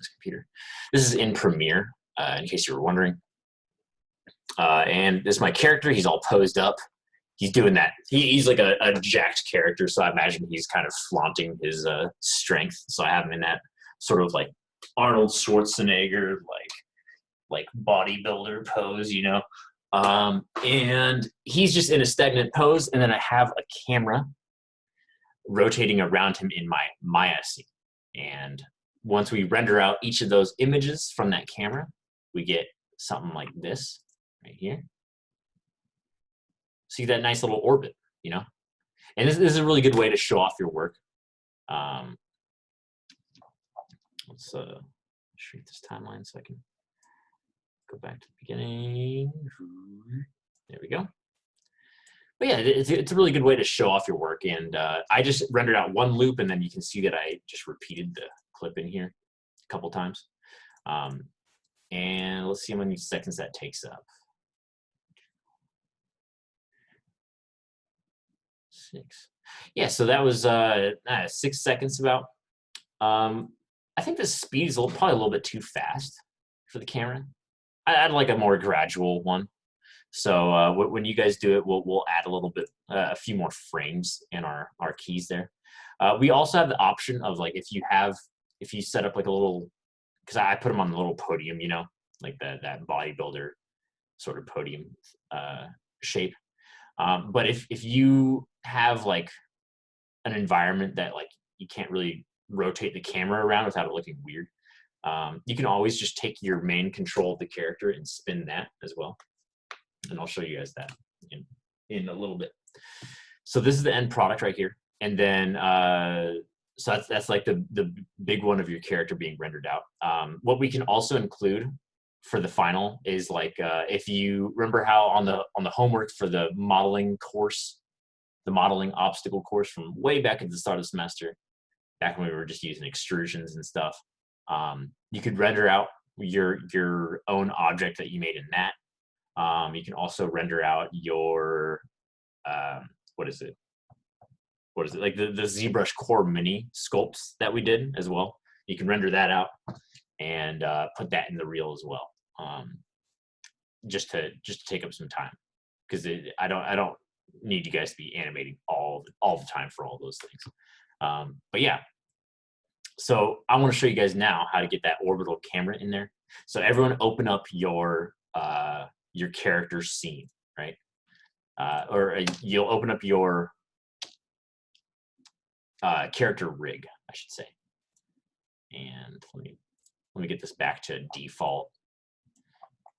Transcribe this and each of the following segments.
this computer. This is in Premiere, in case you were wondering. And this is my character. He's all posed up. He's doing that. He's like a jacked character, so I imagine he's kind of flaunting his strength. So I have him in that sort of like Arnold Schwarzenegger, like bodybuilder pose, you know. And he's just in a stagnant pose, and then I have a camera rotating around him in my Maya scene. And once we render out each of those images from that camera, we get something like this right here. See that nice little orbit, you know? And this is a really good way to show off your work. Let's shrink this timeline so I can go back to the beginning. There we go. But yeah, it's a really good way to show off your work. And I just rendered out one loop, and then you can see that I just repeated the clip in here a couple times. And let's see how many seconds that takes up. 6. Yeah, so that was 6 seconds about. I think the speed is probably a little bit too fast for the camera. I'd like a more gradual one. So when you guys do it, we'll add a little bit, a few more frames in our keys there. We also have the option of like if you set up like a little, because I put them on the little podium, you know, like that bodybuilder sort of podium shape. But if you have like an environment that like you can't really rotate the camera around without it looking weird, you can always just take your main control of the character and spin that as well. And I'll show you guys that in a little bit. So this is the end product right here. And then, so that's like the big one of your character being rendered out. What we can also include for the final is like, if you remember how on the homework for the modeling course, the modeling obstacle course from way back at the start of the semester, back when we were just using extrusions and stuff, you could render out your own object that you made in that. You can also render out your, what is it, like the ZBrush Core Mini sculpts that we did as well. You can render that out and put that in the reel as well, just to take up some time, because I don't need you guys to be animating all the time for all those things. But yeah, so I want to show you guys now how to get that orbital camera in there. So everyone open up your character scene, right? Or you'll open up your character rig, I should say. And let me get this back to default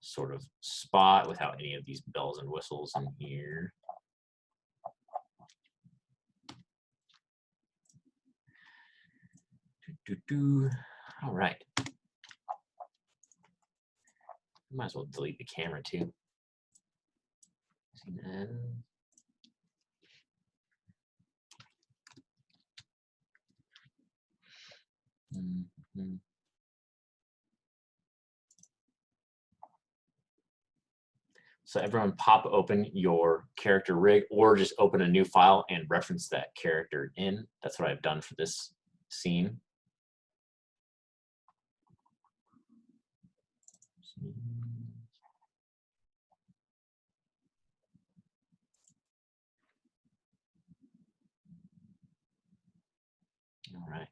sort of spot without any of these bells and whistles in here. All right. Might as well delete the camera too. So everyone pop open your character rig, or just open a new file and reference that character in. That's what I've done for this scene. All right.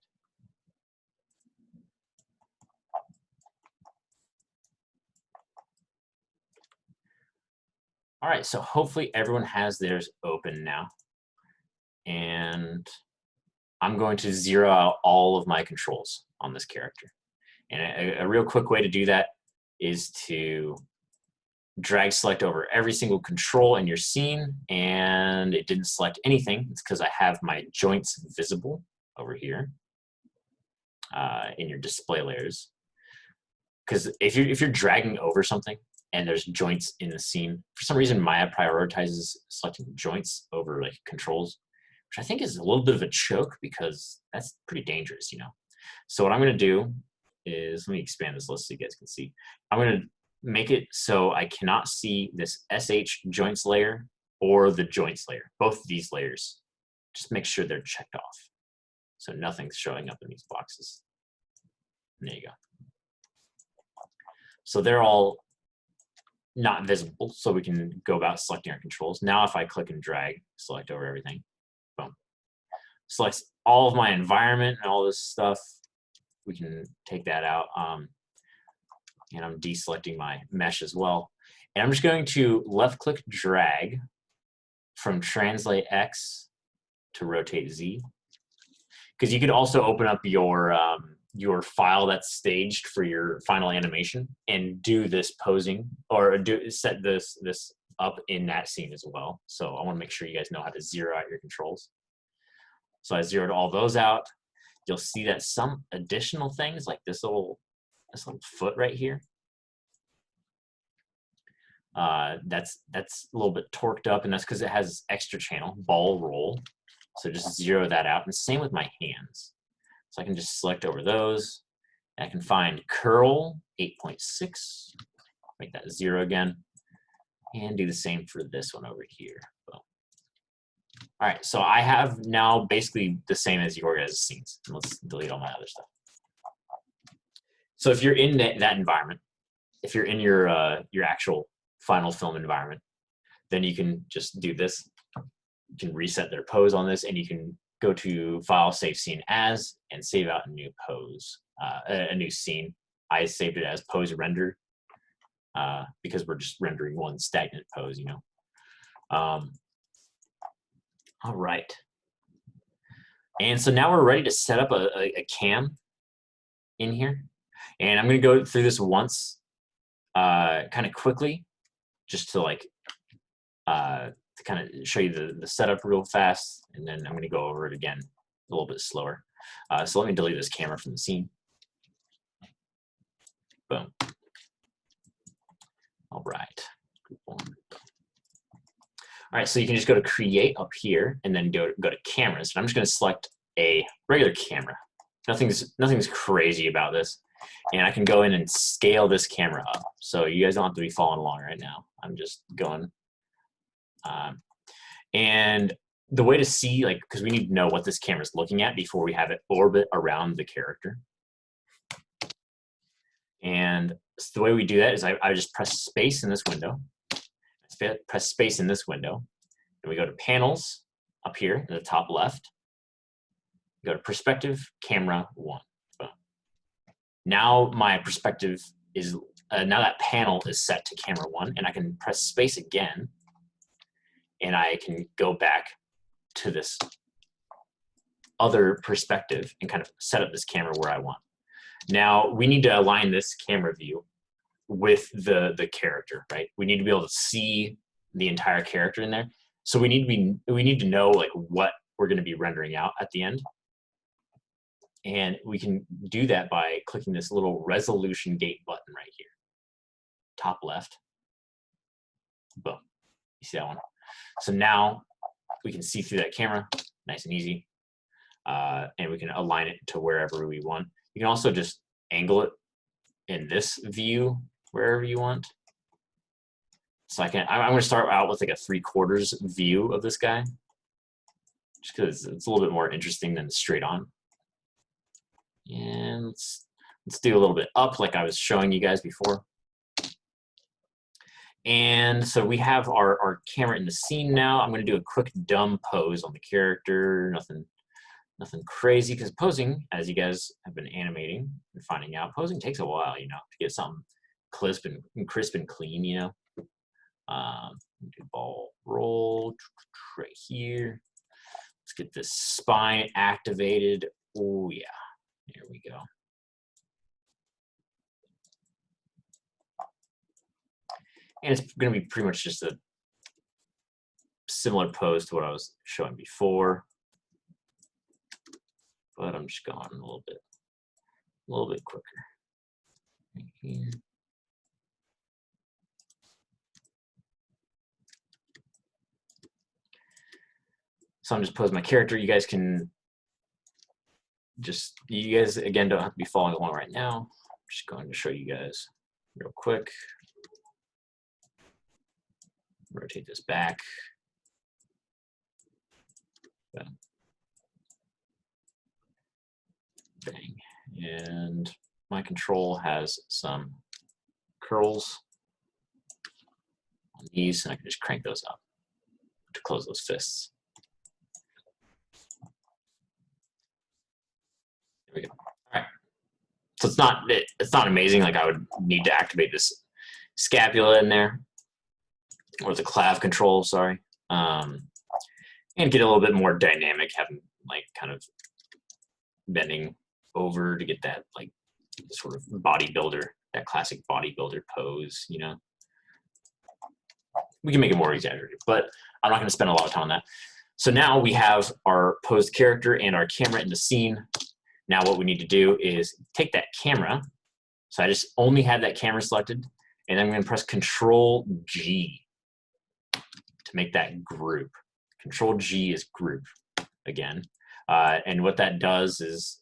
All right, so hopefully everyone has theirs open now. And I'm going to zero out all of my controls on this character. And a real quick way to do that is to drag select over every single control in your scene, and it didn't select anything. It's because I have my joints visible over here in your display layers. Because if you're dragging over something and there's joints in the scene, for some reason Maya prioritizes selecting joints over like controls, which I think is a little bit of a choke, because that's pretty dangerous, you know. So what I'm going to do is, let me expand this list so you guys can see. I'm going to make it so I cannot see this SH joints layer or the joints layer, both of these layers. Just make sure they're checked off, so nothing's showing up in these boxes. And there you go. So they're all not visible, so we can go about selecting our controls. Now if I click and drag, select over everything, boom. Selects all of my environment and all this stuff. We can take that out. And I'm deselecting my mesh as well. And I'm just going to left click drag from translate X to rotate Z. Because you could also open up your file that's staged for your final animation and do this posing, or set this up in that scene as well. So I want to make sure you guys know how to zero out your controls. So I zeroed all those out. You'll see that some additional things like this little foot right here, that's a little bit torqued up, and that's because it has extra channel, ball roll. So just zero that out. And same with my hands. So I can just select over those. I can find curl 8.6, make that 0 again, and do the same for this one over here. Boom. All right, so I have now basically the same as your guys' scenes. And let's delete all my other stuff. So if you're in that environment, if you're in your actual final film environment, then you can just do this. You can reset their pose on this, and you can go to File, Save Scene As, and save out a new pose, a new scene. I saved it as Pose Render because we're just rendering one stagnant pose, you know. All right. And so now we're ready to set up a cam in here. And I'm going to go through this once, kind of quickly, just to like to kind of show you the setup real fast, and then I'm going to go over it again a little bit slower. So let me delete this camera from the scene. Boom. All right. All right, so you can just go to Create up here, and then go to Cameras. And I'm just going to select a regular camera. Nothing's crazy about this. And I can go in and scale this camera up. So you guys don't have to be following along right now. I'm just going. And the way to see, like, because we need to know what this camera is looking at before we have it orbit around the character. And so the way we do that is I just press space in this window. Press space in this window. And we go to Panels up here in the top left. Go to Perspective, Camera 1. Boom. Now my perspective is, now that panel is set to Camera 1, and I can press space again, and I can go back to this other perspective and kind of set up this camera where I want. Now we need to align this camera view with the character, right? We need to be able to see the entire character in there. So we need to know like what we're going to be rendering out at the end. And we can do that by clicking this little resolution gate button right here. Top left. Boom. You see that one? So now we can see through that camera, nice and easy. And we can align it to wherever we want. You can also just angle it in this view wherever you want. So I'm going to start out with like a 3/4 view of this guy, just because it's a little bit more interesting than straight on. And let's do a little bit up like I was showing you guys before. And so we have our camera in the scene now. I'm going to do a quick dumb pose on the character. Nothing crazy, because posing, as you guys have been animating and finding out, posing takes a while, you know, to get something crisp and clean, you know. Do ball roll right here. Let's get this spine activated. Oh yeah, there we go. And it's going to be pretty much just a similar pose to what I was showing before, but I'm just going a little bit quicker. Right here. So I'm just posing my character. You guys can you guys again don't have to be following along right now. I'm just going to show you guys real quick. Rotate this back. Bang. Bang. And my control has some curls on these, and I can just crank those up to close those fists. There we go. All right. So it's not amazing. Like I would need to activate this scapula in there, or the clav control, sorry, and get a little bit more dynamic, having like kind of bending over to get that like sort of bodybuilder, that classic bodybuilder pose, you know. We can make it more exaggerated, but I'm not going to spend a lot of time on that. So now we have our posed character and our camera in the scene. Now what we need to do is take that camera. So I just only had that camera selected, and I'm going to press Control G to make that group. Control G is group again. And what that does is,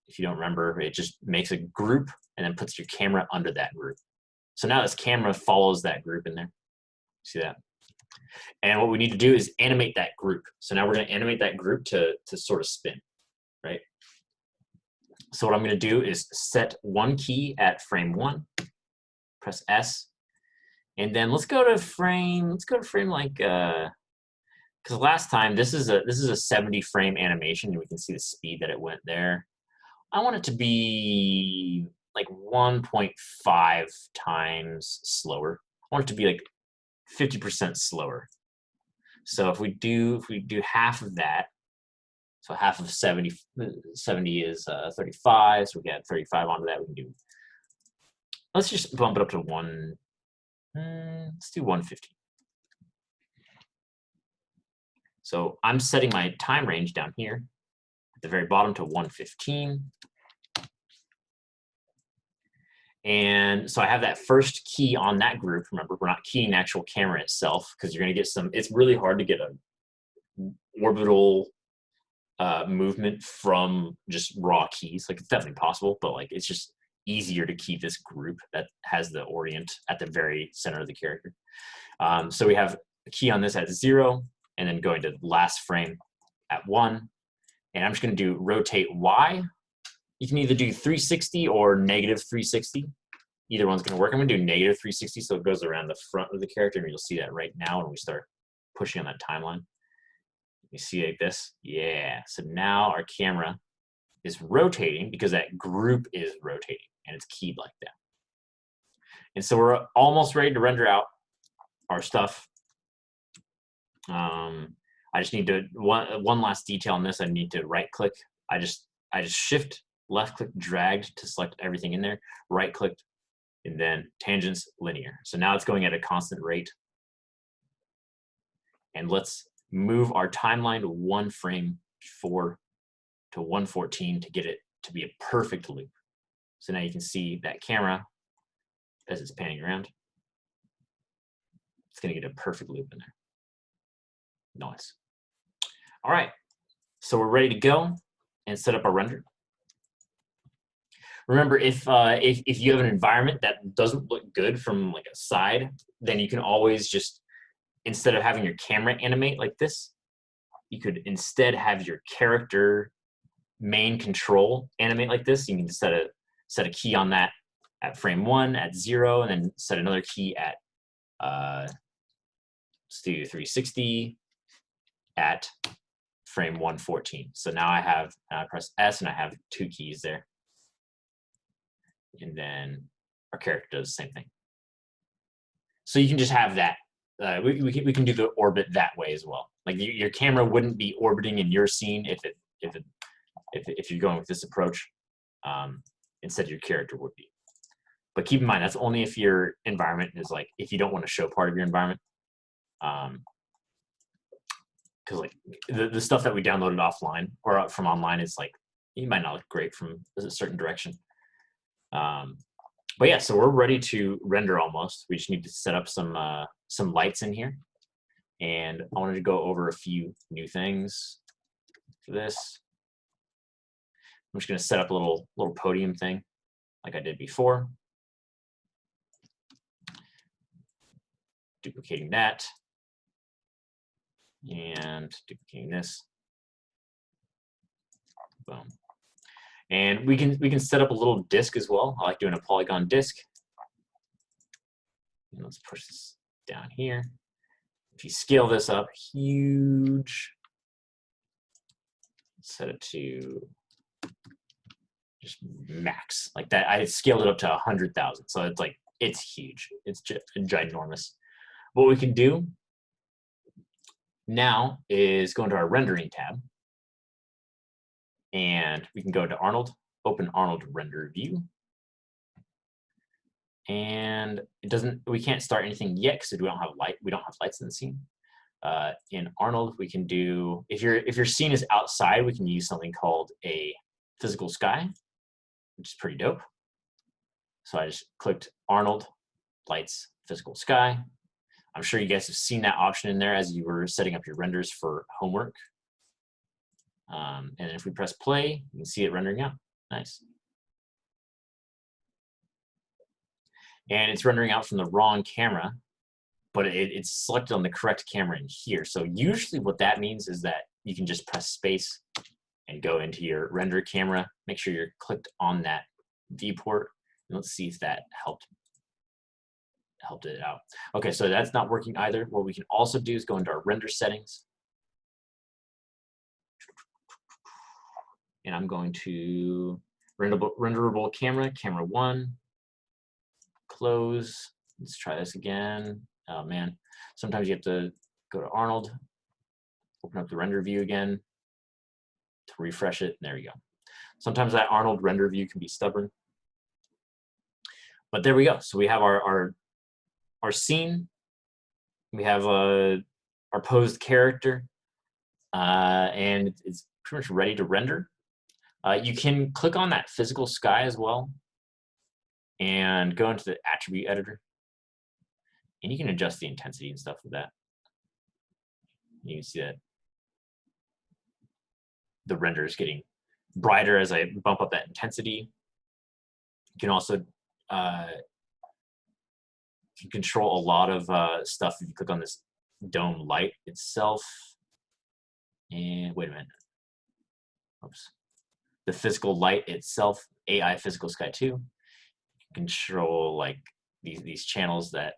if you don't remember, it just makes a group and then puts your camera under that group. So now this camera follows that group in there. See that? And what we need to do is animate that group. So now we're going to animate that group to sort of spin, right? So what I'm going to do is set one key at frame 1, press S, and then let's go to frame like, because last time this is a 70 frame animation, and we can see the speed that it went there. I want it to be like 1.5 times slower. I want it to be like 50% slower. So if we do half of that, so half of 70 is 35, so we get 35 onto that. We can do, let's just bump it up to let's do 150. So I'm setting my time range down here at the very bottom to 115. And so I have that first key on that group. Remember, we're not keying the actual camera itself, because you're going to get some, it's really hard to get an orbital movement from just raw keys. Like, it's definitely possible, but like it's just easier to key this group that has the orient at the very center of the character. So we have a key on this at 0, and then going to the last frame at 1. And I'm just going to do rotate Y. You can either do 360 or negative 360. Either one's going to work. I'm going to do negative 360, so it goes around the front of the character, and you'll see that right now when we start pushing on that timeline. You see like this? Yeah. So now our camera is rotating because that group is rotating, and it's keyed like that. And so we're almost ready to render out our stuff. I just need to, one last detail on this, I need to right click. I just shift left click dragged to select everything in there, right clicked, and then tangents linear. So now it's going at a constant rate. And let's move our timeline to 1 frame before to 114 to get it to be a perfect loop. So now you can see that camera as it's panning around. It's going to get a perfect loop in there. Nice. All right, so we're ready to go and set up our render. Remember, if you have an environment that doesn't look good from like a side, then you can always just, instead of having your camera animate like this, you could instead have your character main control animate like this. You can set a key on that at frame 1 at 0, and then set another key at let's do 360 at frame 114. So now I press S, and I have 2 keys there. And then our character does the same thing. So you can just have that. We can do the orbit that way as well. Like your camera wouldn't be orbiting in your scene if you're going with this approach. Instead, your character would be. But keep in mind, that's only if your environment is like, if you don't want to show part of your environment. Because like the stuff that we downloaded offline or from online is like, you might not look great from a certain direction. But yeah, so we're ready to render almost. We just need to set up some lights in here. And I wanted to go over a few new things for this. I'm just going to set up a little podium thing like I did before. Duplicating that. And duplicating this. Boom. And we can set up a little disk as well. I like doing a polygon disk. And let's push this down here. If you scale this up huge, set it to just max like that. I scaled it up to 100,000. So it's like, it's huge. It's ginormous. What we can do now is go into our rendering tab, and we can go to Arnold, open Arnold render view. And it doesn't, we can't start anything yet because we don't have lights in the scene. In Arnold, we can do, if your scene is outside, we can use something called a physical sky, which is pretty dope. So I just clicked Arnold, lights, physical sky. I'm sure you guys have seen that option in there as you were setting up your renders for homework. And if we press play, you can see it rendering out. Nice. And it's rendering out from the wrong camera, but it's selected on the correct camera in here. So usually what that means is that you can just press space and go into your render camera. Make sure you're clicked on that viewport. And let's see if that helped it out. Okay, so that's not working either. What we can also do is go into our render settings. And I'm going to renderable camera, camera 1, close. Let's try this again. Oh man, sometimes you have to go to Arnold, open up the render view again to refresh it, and there you go. Sometimes that Arnold render view can be stubborn. But there we go. So we have our scene, we have our posed character, and it's pretty much ready to render. You can click on that physical sky as well and go into the attribute editor, and you can adjust the intensity and stuff with that. You can see that the render is getting brighter as I bump up that intensity. You can also can control a lot of stuff if you click on this dome light itself. And wait a minute. Oops. The physical light itself, AI Physical Sky 2. You can control like these channels that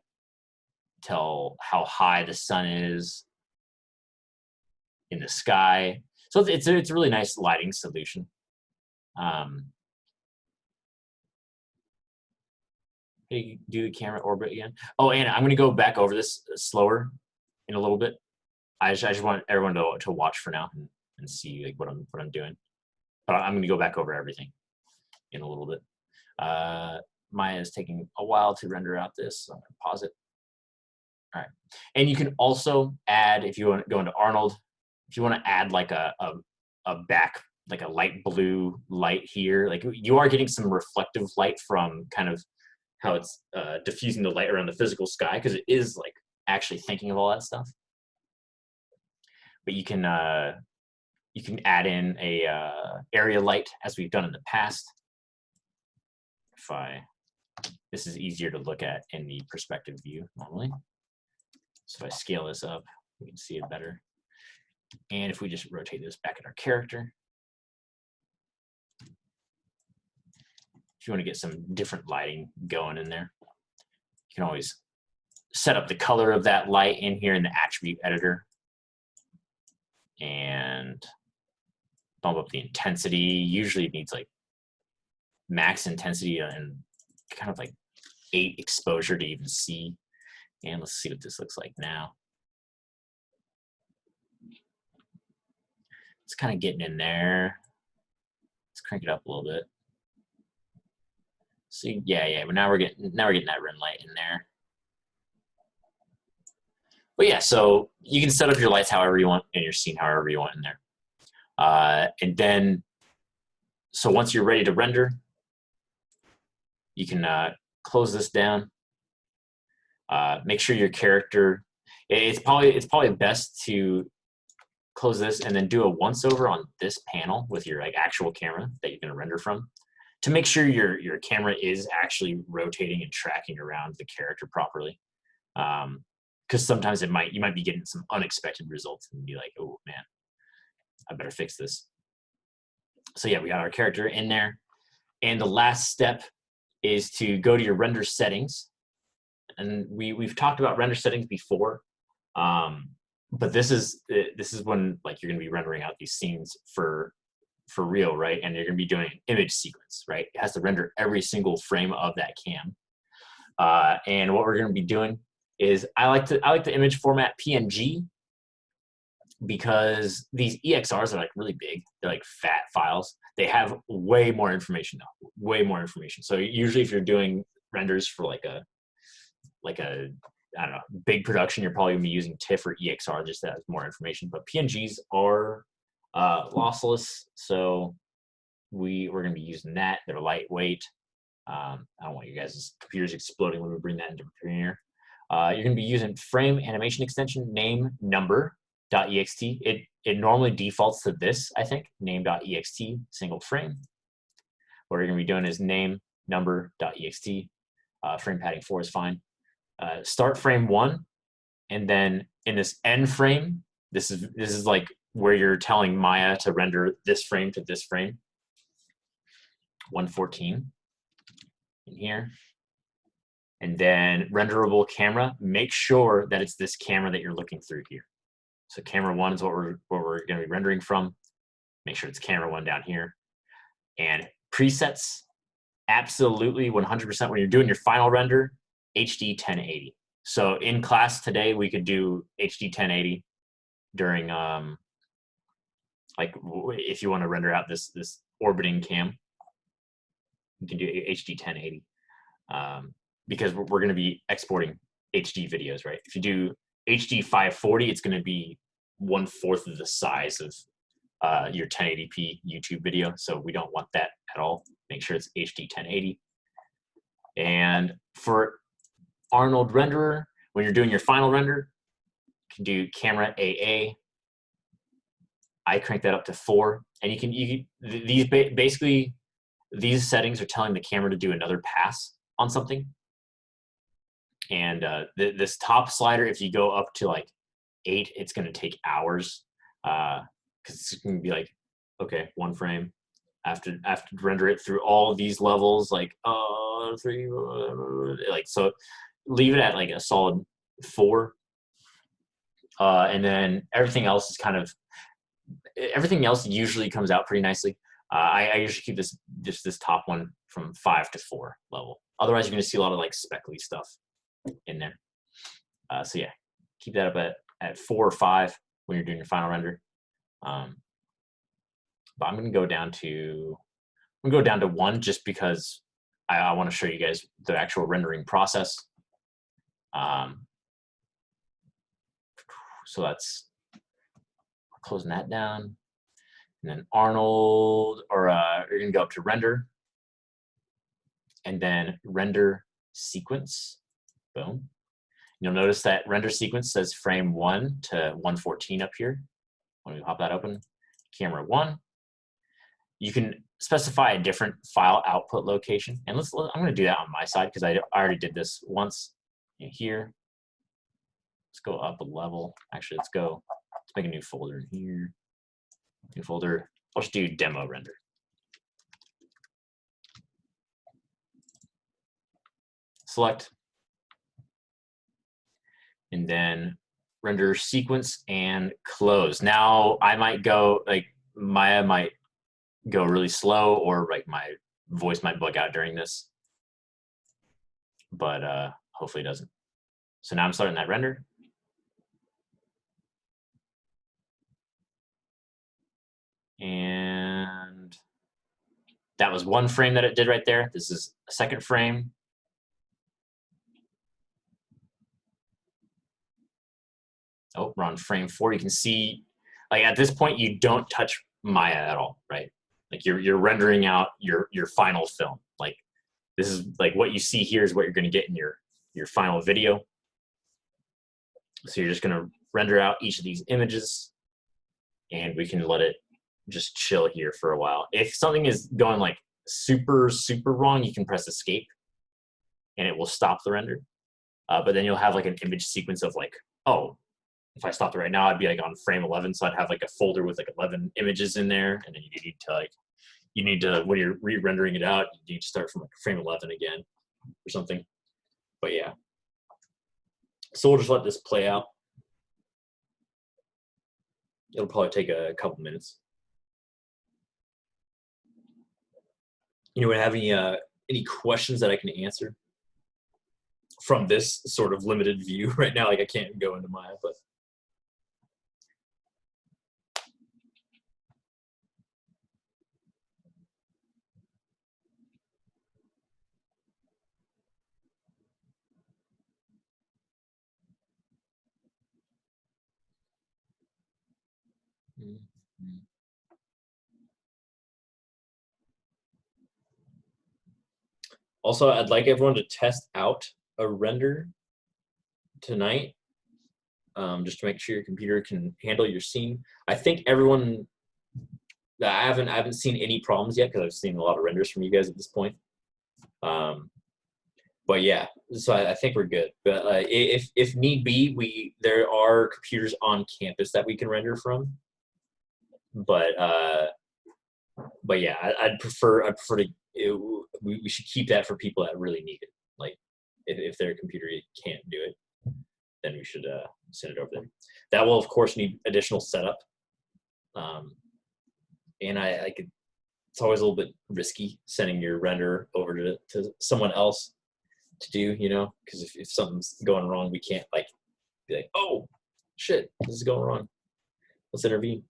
tell how high the sun is in the sky. So it's a really nice lighting solution. Hey, do the camera orbit again. Oh, and I'm going to go back over this slower in a little bit. I just want everyone to watch for now and see like what I'm doing. But I'm going to go back over everything in a little bit. Maya is taking a while to render out this, so I'm going to pause it. All right, and you can also add, if you want to go into Arnold, if you want to add like a back, like a light blue light here, like you are getting some reflective light from kind of how it's diffusing the light around the physical sky, because it is like actually thinking of all that stuff. But you can add in a area light as we've done in the past. This is easier to look at in the perspective view normally. So if I scale this up, we can see it better. And if we just rotate this back at our character, if you want to get some different lighting going in there, you can always set up the color of that light in here in the attribute editor and bump up the intensity. Usually it needs like max intensity and kind of like 8 exposure to even see. And let's see what this looks like now. It's kind of getting in there. Let's crank it up a little bit. See, yeah, but now we're getting that rim light in there. But yeah, so you can set up your lights however you want and your scene however you want in there. And then, so once you're ready to render, you can close this down. Make sure your character, it's probably best to close this and then do a once over on this panel with your like actual camera that you're going to render from, to make sure your camera is actually rotating and tracking around the character properly. Because sometimes you might be getting some unexpected results and be like, oh man, I better fix this. So yeah, we got our character in there. And the last step is to go to your render settings and we've talked about render settings before, but this is when like you're going to be rendering out these scenes for real, right? And you're going to be doing an image sequence, right? It has to render every single frame of that cam. And what we're going to be doing is I like the image format PNG, because these EXRs are like really big. They're like fat files. They have way more information though, way more information. So usually if you're doing renders for like a I don't know, big production, you're probably gonna be using TIFF or EXR just to have more information. But PNGs are lossless, so we're gonna be using that. They're lightweight. I don't want you guys' computers exploding when we bring that into Premiere. You're gonna be using frame animation extension name number.ext. It normally defaults to this, I think, name.ext single frame. What you're gonna be doing is name number.ext. Frame padding 4 is fine. Start frame 1, and then in this end frame, this is like where you're telling Maya to render this frame to this frame. 114 in here. And then renderable camera, make sure that it's this camera that you're looking through here. So camera 1 is what we're going to be rendering from. Make sure it's camera 1 down here. And presets, absolutely 100% when you're doing your final render, HD 1080. So in class today, we could do HD 1080 during, like if you want to render out this orbiting cam, you can do HD 1080. Because we're going to be exporting HD videos, right? If you do HD 540, it's going to be 1/4 of the size of your 1080p YouTube video. So we don't want that at all. Make sure it's HD 1080. And for Arnold Renderer, when you're doing your final render, you can do camera AA. I crank that up to 4, and basically these settings are telling the camera to do another pass on something. And this top slider, if you go up to like 8, it's going to take hours, because it's going to be like, okay, 1 frame. I have to render it through all of these levels, like 3, like, so leave it at like a solid 4, and then everything else is everything else usually comes out pretty nicely. I usually keep this top one from 5 to 4 level. Otherwise, you're going to see a lot of like speckly stuff in there. So yeah, keep that up at 4 or 5 when you're doing your final render. But I'm going to go down to 1 just because I want to show you guys the actual rendering process. So that's closing that down. And then Arnold, or you're going to go up to render, and then render sequence. Boom. You'll notice that render sequence says frame 1 to 114 up here. When we pop that open, camera 1. You can specify a different file output location. And I'm going to do that on my side because I already did this once. Here. Let's go up a level. Actually, let's make a new folder in here. New folder. I'll just do demo render. Select. And then render sequence and close. Now I might go, like Maya might go really slow, or like my voice might bug out during this, but hopefully it doesn't. So now I'm starting that render. And that was 1 frame that it did right there. This is a 2nd frame. Oh, we're on frame 4. You can see, like at this point, you don't touch Maya at all, right? Like you're rendering out your final film. Like this is like what you see here is what you're going to get in your final video. So you're just going to render out each of these images, and we can let it just chill here for a while. If something is going like super wrong, you can press escape, and it will stop the render. But then you'll have like an image sequence of like, oh, if I stopped it right now, I'd be like on frame 11. So I'd have like a folder with like 11 images in there. And then you need to, when you're re-rendering it out, you need to start from like frame 11 again or something. But yeah, So we'll just let this play out. It'll probably take a couple minutes. Anyone have any questions that I can answer from this sort of limited view right now? Like I can't go into Maya, but. Also, I'd like everyone to test out a render tonight, just to make sure your computer can handle your scene. I think everyone. I haven't seen any problems yet because I've seen a lot of renders from you guys at this point. But yeah, so I think we're good. But if need be, there are computers on campus that we can render from. But yeah, I'd prefer to. We should keep that for people that really need it. Like if their computer can't do it, then we should send it over there. That will of course need additional setup. And I could. It's always a little bit risky sending your render over to someone else to do, because if something's going wrong, we can't like be like, oh shit, this is going wrong. Let's intervene.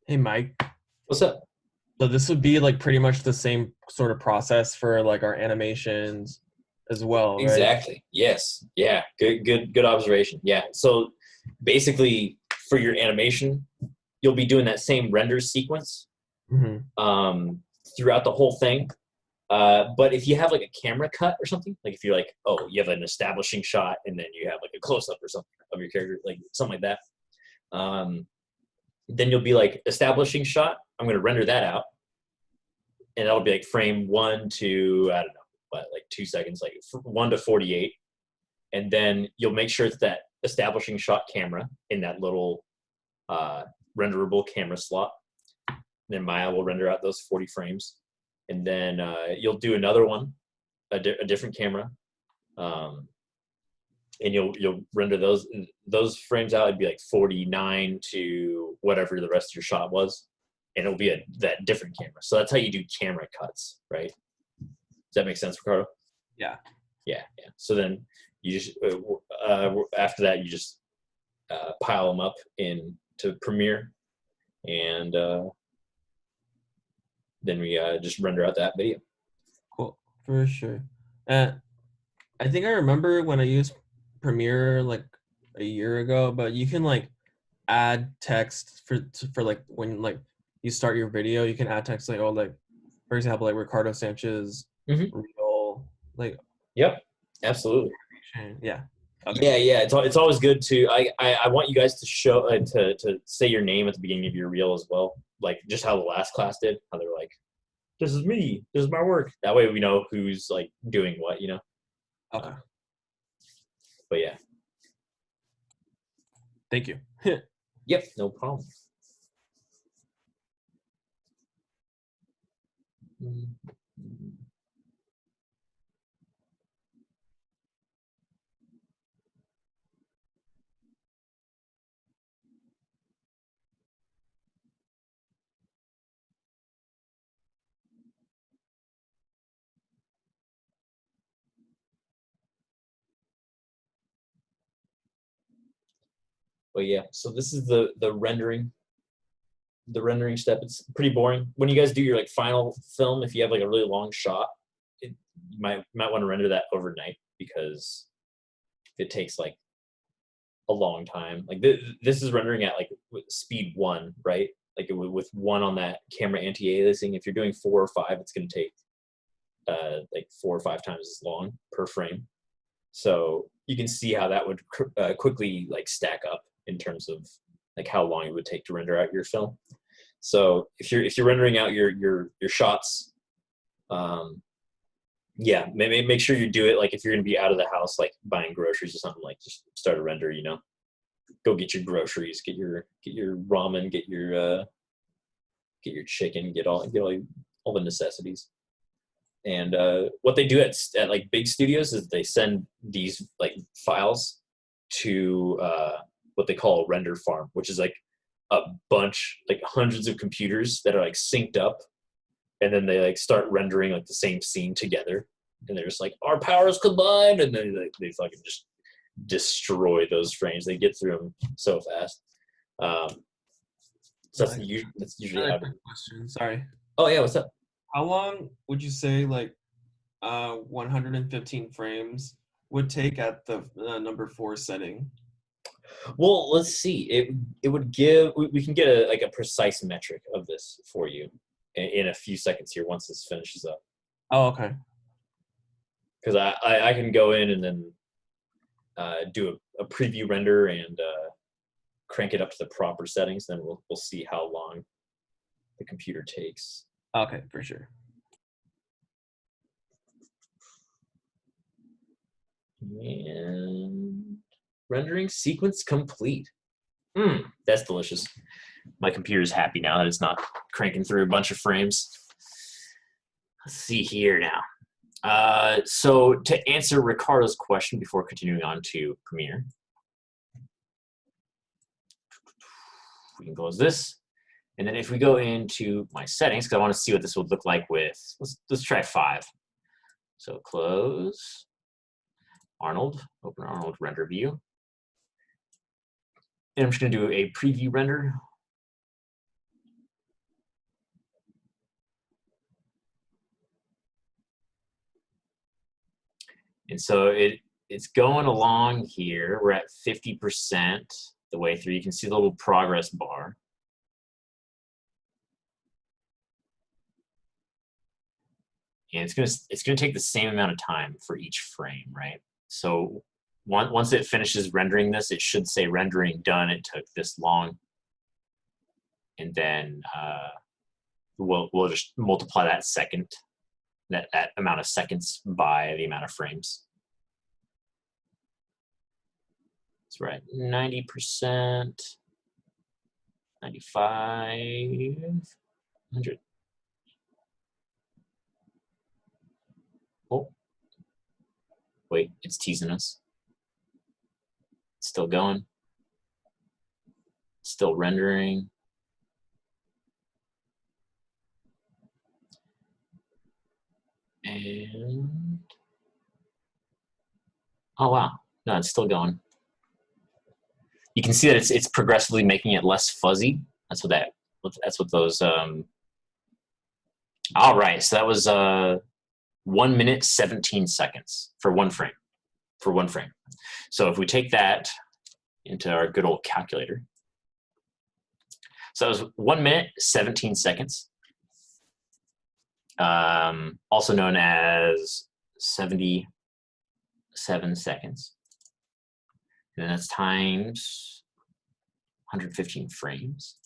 Hey, Mike. What's up? So this would be like pretty much the same sort of process for like our animations as well, right? Exactly. Yes. Yeah. Good observation. Yeah. So basically, for your animation, you'll be doing that same render sequence throughout the whole thing. But if you have like a camera cut or something, like if you're like, oh, you have an establishing shot and then you have like a close up or something of your character, like something like that, then you'll be like establishing shot. I'm going to render that out, and that'll be like frame 1 to I don't know what, like 2 seconds, like 1 to 48, and then you'll make sure it's that establishing shot camera in that little renderable camera slot. Then Maya will render out those 40 frames, and then you'll do another one, a different camera, and you'll render those frames out. It'd be like 49 to whatever the rest of your shot was, and it'll be that different camera. So that's how you do camera cuts, right? Does that make sense, Ricardo? Yeah. Yeah. So then you just after that you just pile them up into Premiere, and then we just render out that video. Cool, for sure. I think I remember when I used Premiere like a year ago, but you can like add text for like when like you start your video, you can add text like, oh, like for example, like Ricardo Sanchez real, like. Yep, absolutely. Yeah. Okay. Yeah. It's always good to I want you guys to show to say your name at the beginning of your reel as well, like just how the last class did, how they're like, this is me, this is my work. That way we know who's like doing what, Okay. But yeah. Thank you. Yep, no problem. But yeah, so this is the rendering the rendering step. It's pretty boring. When you guys do your like final film, if you have like a really long shot, you might want to render that overnight, because it takes like a long time. Like this is rendering at like speed 1, right? Like with 1 on that camera anti-aliasing. If you're doing 4 or 5, it's going to take like 4 or 5 times as long per frame. So you can see how that would quickly like stack up in terms of like how long it would take to render out your film. So if you're rendering out your shots, yeah, maybe make sure you do it like if you're going to be out of the house, like buying groceries or something, like just start a render, you know. Go get your groceries, get your ramen, get your chicken, get all the necessities. And what they do at like big studios is they send these like files to what they call a render farm, which is like a bunch, like hundreds of computers that are like synced up, and then they like start rendering like the same scene together, and they're just like, our powers combined, and then they fucking just destroy those frames. They get through them so fast. So that's usually how. Question. Sorry. Oh yeah, what's up? How long would you say like 115 frames would take at the number 4 setting? Well, let's see. It would give. We can get a precise metric of this for you in a few seconds here once this finishes up. Oh, okay. Because I can go in and then do a preview render and crank it up to the proper settings. Then we'll see how long the computer takes. Okay, for sure. And rendering sequence complete. That's delicious. My computer's happy now that it's not cranking through a bunch of frames. Let's see here now. So to answer Ricardo's question before continuing on to Premiere, we can close this. And then if we go into my settings, because I want to see what this would look like with, let's try 5. So close Arnold, open Arnold render view. And I'm just going to do a preview render. And so it's going along here. We're at 50% the way through. You can see the little progress bar. And it's gonna take the same amount of time for each frame, right? So once it finishes rendering this, it should say rendering done. It took this long, and then we'll just multiply that amount of seconds by the amount of frames. So we're at 90%, 95, 100. Oh, wait, it's teasing us. It's still going. Still rendering. And oh wow, no, it's still going. You can see that it's progressively making it less fuzzy. That's what those. All right, so that was 1 minute 17 seconds for one frame. So if we take that into our good old calculator, so that was 1 minute 17 seconds. Also known as 77 seconds. And then that's times 115 frames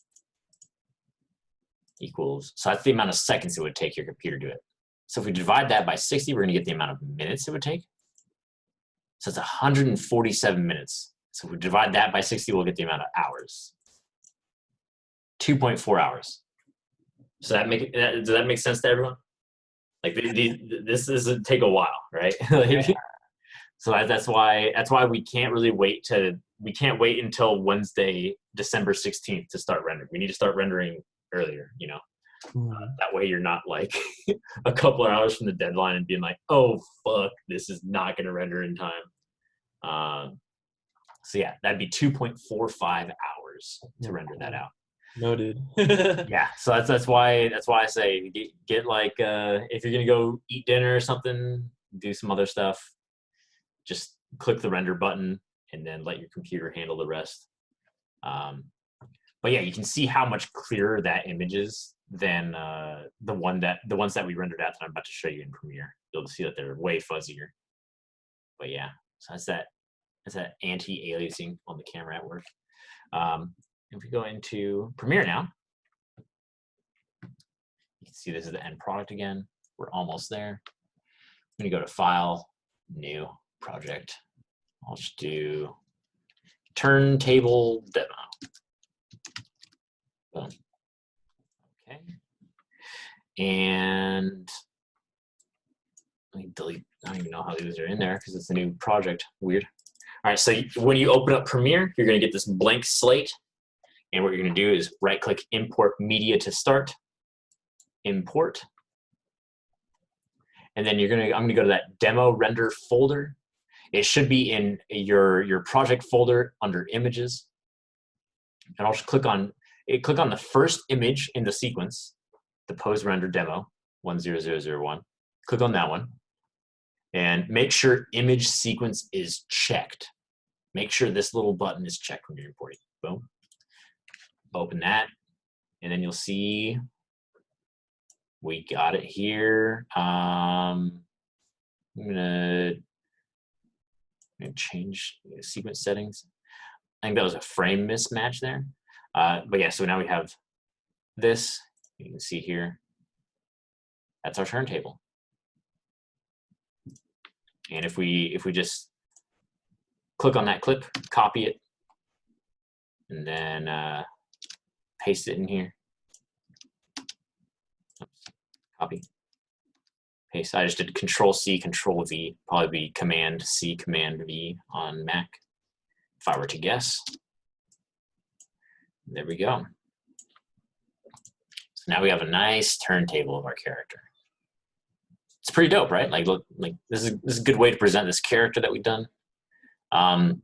equals, so that's the amount of seconds it would take your computer to do it. So if we divide that by 60, we're gonna get the amount of minutes it would take. So it's 147 minutes. So if we divide that by 60, we'll get the amount of hours. 2.4 hours. So does that make sense to everyone? Like this doesn't take a while, right? So that's why we can't really wait until Wednesday, December 16th to start rendering. We need to start rendering earlier, you know. That way you're not like a couple of hours from the deadline and being like, oh fuck, this is not going to render in time. So yeah, that'd be 2.45 hours to render that out. Noted. Yeah, so that's why I say get like if you're gonna go eat dinner or something, do some other stuff. Just click the render button and then let your computer handle the rest. Um, but yeah, you can see how much clearer that image is than the ones that we rendered out that I'm about to show you in Premiere. You'll see that they're way fuzzier. But yeah, so that's that anti-aliasing on the camera at work. If we go into Premiere now, you can see this is the end product again. We're almost there. I'm gonna go to File, New, Project. I'll just do Turntable Demo. Boom. Okay. And let me delete. I don't even know how these are in there because it's a new project. Weird. All right. So when you open up Premiere, you're going to get this blank slate. And what you're going to do is right-click Import Media to start. Import. And then I'm going to go to that demo render folder. It should be in your project folder under Images. And I'll just click on the first image in the sequence, the pose render demo 10001. Click on that one and make sure image sequence is checked. Make sure this little button is checked when you're importing. Boom. Open that, and then you'll see we got it here. I'm gonna change sequence settings. I think that was a frame mismatch there. But yeah, so now we have this. You can see here. That's our turntable. And if we just click on that clip, copy it, and then paste it in here. Oops. Copy. Paste. I just did Control C, Control V. Probably be Command C, Command V on Mac. If I were to guess. There we go. So now we have a nice turntable of our character. It's pretty dope, right? Like, look, like this is a good way to present this character that we've done. Like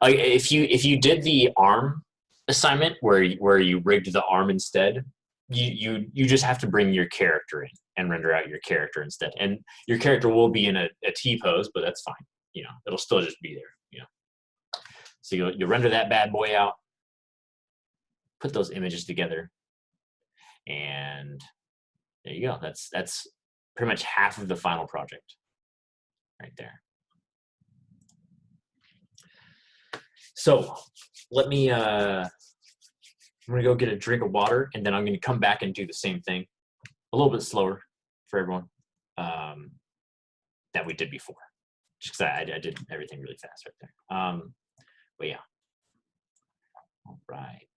if you did the arm assignment where you rigged the arm instead, you just have to bring your character in and render out your character instead, and your character will be in a T pose, but that's fine. You know, it'll still just be there. You know, so you'll render that bad boy out, put those images together, and there you go. That's pretty much half of the final project right there. So let me I'm gonna go get a drink of water, and then I'm gonna come back and do the same thing, a little bit slower for everyone that we did before, just because I did everything really fast right there. But yeah, all right,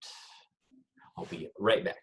I'll be right back.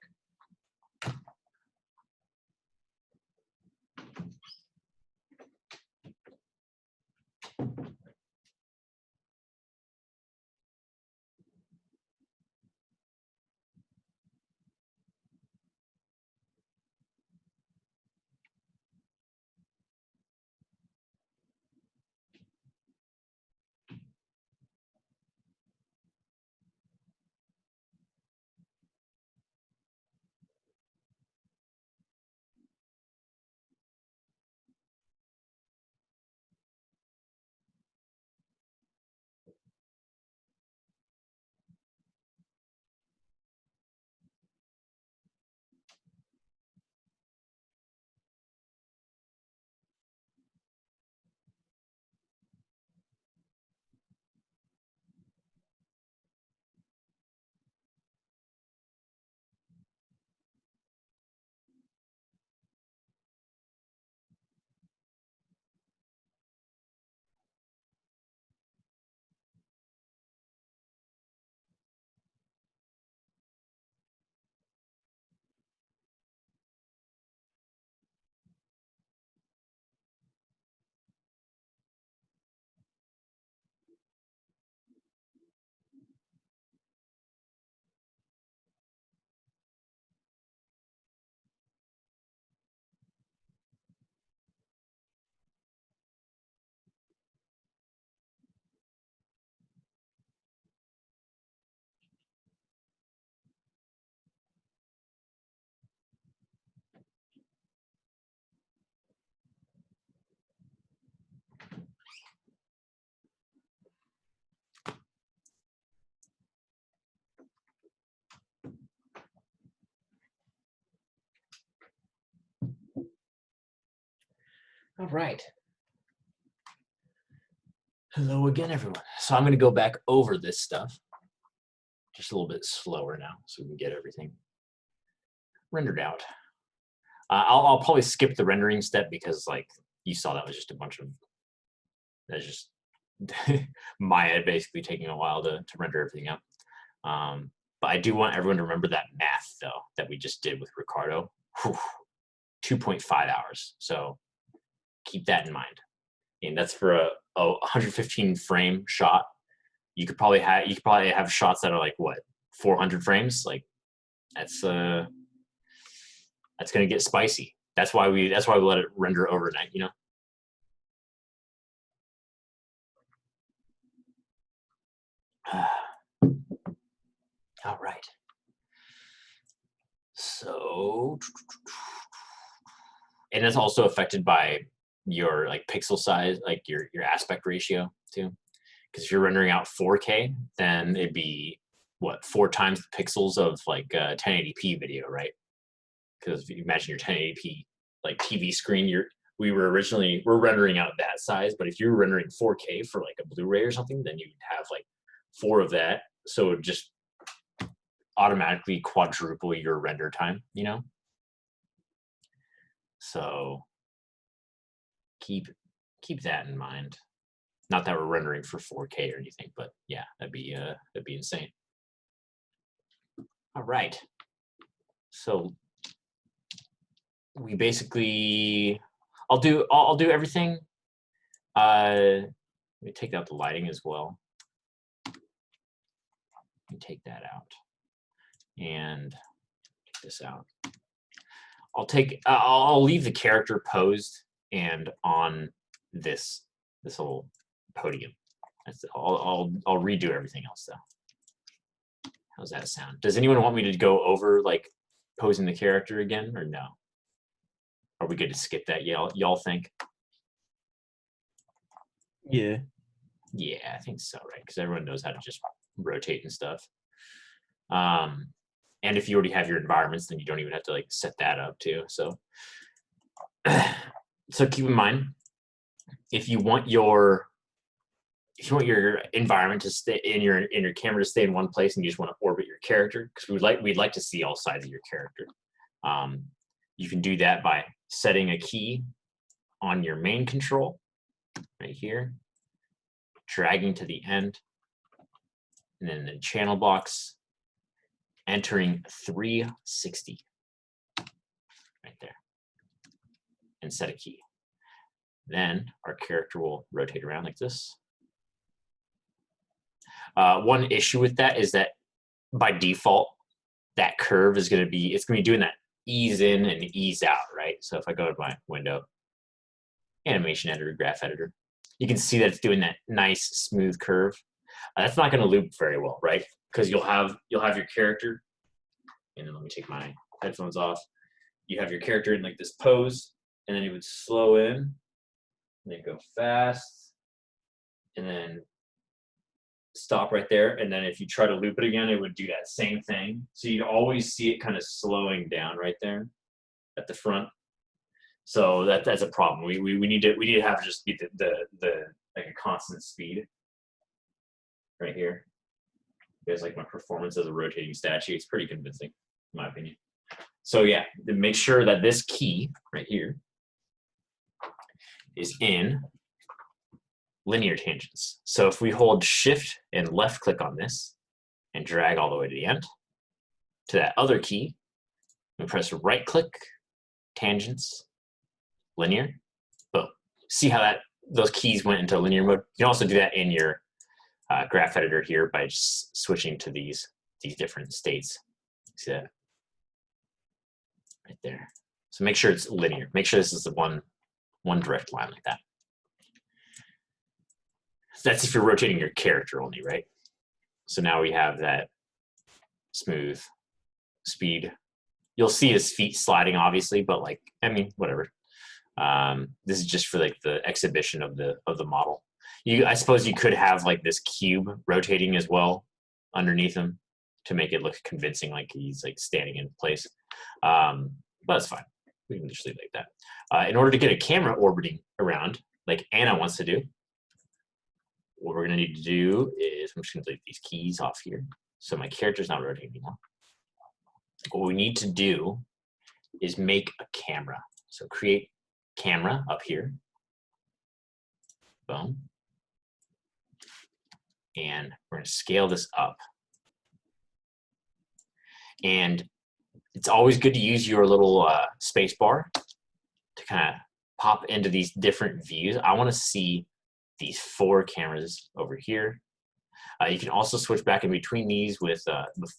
All right. Hello again, everyone. So I'm going to go back over this stuff just a little bit slower now so we can get everything rendered out. I'll probably skip the rendering step because, like, you saw that was just a bunch of, that's just Maya basically taking a while to render everything up. But I do want everyone to remember that math, though, that we just did with Ricardo. 2.5 hours. So keep that in mind. And that's for a 115 frame shot. You could probably have shots that are like what 400 frames. Like that's gonna get spicy. That's why we let it render overnight. You know. All right. So, and it's also affected by your like pixel size, like your aspect ratio too. Because if you're rendering out 4K, then it'd be what 4 times the pixels of like 1080p video, right? Because if you imagine your 1080p like TV screen, we're rendering out that size, but if you're rendering 4K for like a Blu-ray or something, then you'd have like 4 of that, so it just automatically quadruple your render time, you know. So keep that in mind. Not that we're rendering for 4K or anything, but yeah, that'd be insane. All right. So we basically, I'll do everything. Let me take out the lighting as well. Let me take that out and take this out. I'll leave the character posed and on this little podium. I'll redo everything else though. How's that sound? Does anyone want me to go over like posing the character again or no? Are we good to skip that? Y'all think? Yeah. Yeah, I think so, right? Because everyone knows how to just rotate and stuff. And if you already have your environments, then you don't even have to like set that up too. So, so keep in mind, if you want your environment to stay in your camera to stay in one place, and you just want to orbit your character, because we'd like to see all sides of your character. You can do that by setting a key on your main control right here, dragging to the end, and then the channel box, entering 360 right there, and set a key. Then our character will rotate around like this. One issue with that is that by default, that curve is going to be doing that ease in and ease out, right? So if I go to my window, animation editor, graph editor, you can see that it's doing that nice smooth curve. That's not going to loop very well, right? Because you'll have your character, and then let me take my headphones off. You have your character in like this pose, and then it would slow in, and then go fast, and then stop right there. And then if you try to loop it again, it would do that same thing. So you'd always see it kind of slowing down right there at the front. So that's a problem. We need to have just be the like a constant speed right here. There's like my performance as a rotating statue. It's pretty convincing, in my opinion. So yeah, make sure that this key right here is in linear tangents. So if we hold shift and left click on this and drag all the way to the end to that other key, and press right click, tangents, linear, boom. See how those keys went into linear mode? You can also do that in your graph editor here by just switching to these different states. See that? Right there. So make sure it's linear. Make sure this is the one direct line like that. That's if you're rotating your character only, right? So now we have that smooth speed. You'll see his feet sliding, obviously, but like, I mean, whatever. This is just for like the exhibition of the model. I suppose you could have like this cube rotating as well underneath him to make it look convincing, like he's like standing in place. But it's fine. We can just leave it like that. In order to get a camera orbiting around, like Anna wants to do, what we're going to need to do is, I'm just going to leave these keys off here. So my character's not rotating anymore. What we need to do is make a camera. So create camera up here. Boom. And we're going to scale this up. And it's always good to use your little space bar to kind of pop into these different views. I want to see these 4 cameras over here. You can also switch back in between these with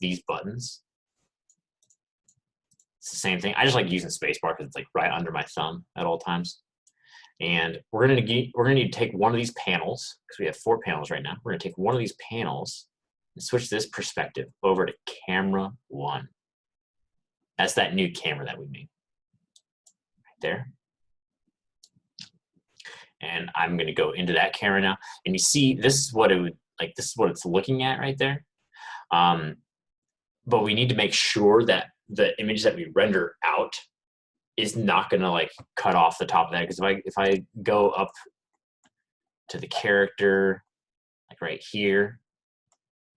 these buttons. It's the same thing. I just like using spacebar because it's like right under my thumb at all times. And we're gonna need to take one of these panels, because we have 4 panels right now. We're gonna take one of these panels and switch this perspective over to camera 1. That's that new camera that we made right there. And I'm gonna go into that camera now. And you see, this is what it would like. This is what it's looking at right there. But we need to make sure that the image that we render out is not gonna like cut off the top of that. Because if I go up to the character, like right here,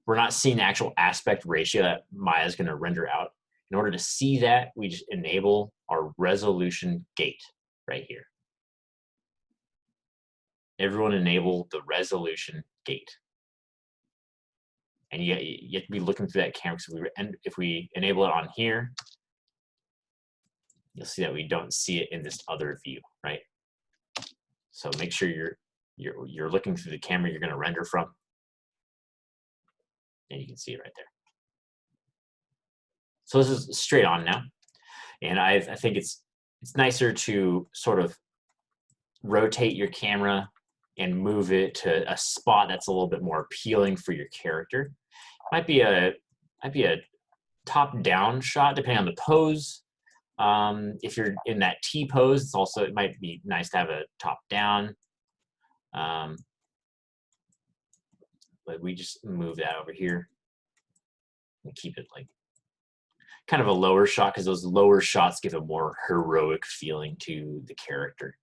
we're not seeing the actual aspect ratio that Maya's gonna render out. In order to see that, we just enable our resolution gate right here. Everyone enable the resolution gate. And you have to be looking through that camera. So if we enable it on here, you'll see that we don't see it in this other view, right? So make sure you're looking through the camera you're going to render from, and you can see it right there. So this is straight on now, and I think it's nicer to sort of rotate your camera and move it to a spot that's a little bit more appealing for your character. Might be a top-down shot depending on the pose. If you're in that T pose, it might be nice to have a top-down. But we just move that over here and keep it like kind of a lower shot, because those lower shots give a more heroic feeling to the character.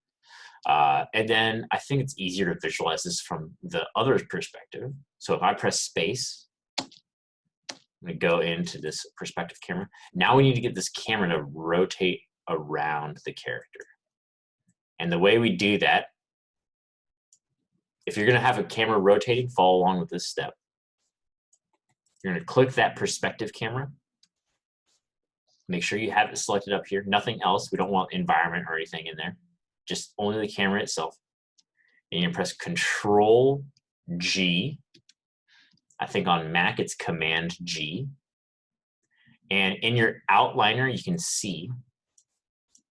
And then I think it's easier to visualize this from the other perspective. So if I press space, I'm going to go into this perspective camera. Now we need to get this camera to rotate around the character. And the way we do that, if you're going to have a camera rotating, follow along with this step. You're going to click that perspective camera. Make sure you have it selected up here. Nothing else. We don't want environment or anything in there. Just only the camera itself. And you press Control G. I think on Mac it's Command G. And in your outliner, you can see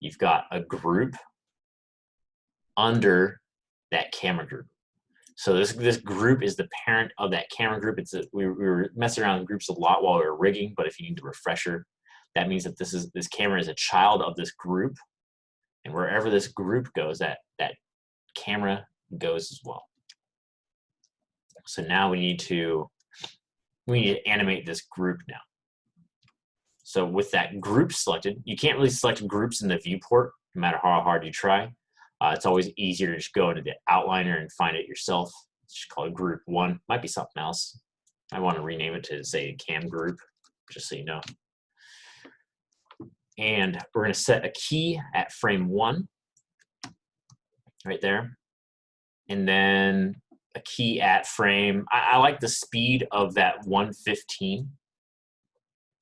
you've got a group under that camera group. So this group is the parent of that camera group. We were messing around with groups a lot while we were rigging, but if you need a refresher, that means that this camera is a child of this group. And wherever this group goes, that camera goes as well. So now we need to animate this group now. So with that group selected, you can't really select groups in the viewport, no matter how hard you try. It's always easier to just go into the outliner and find it yourself. Just call it group 1. Might be something else. I want to rename it to, say, cam group, just so you know. And we're going to set a key at frame 1, right there. And then a key at frame, I like the speed of that 115.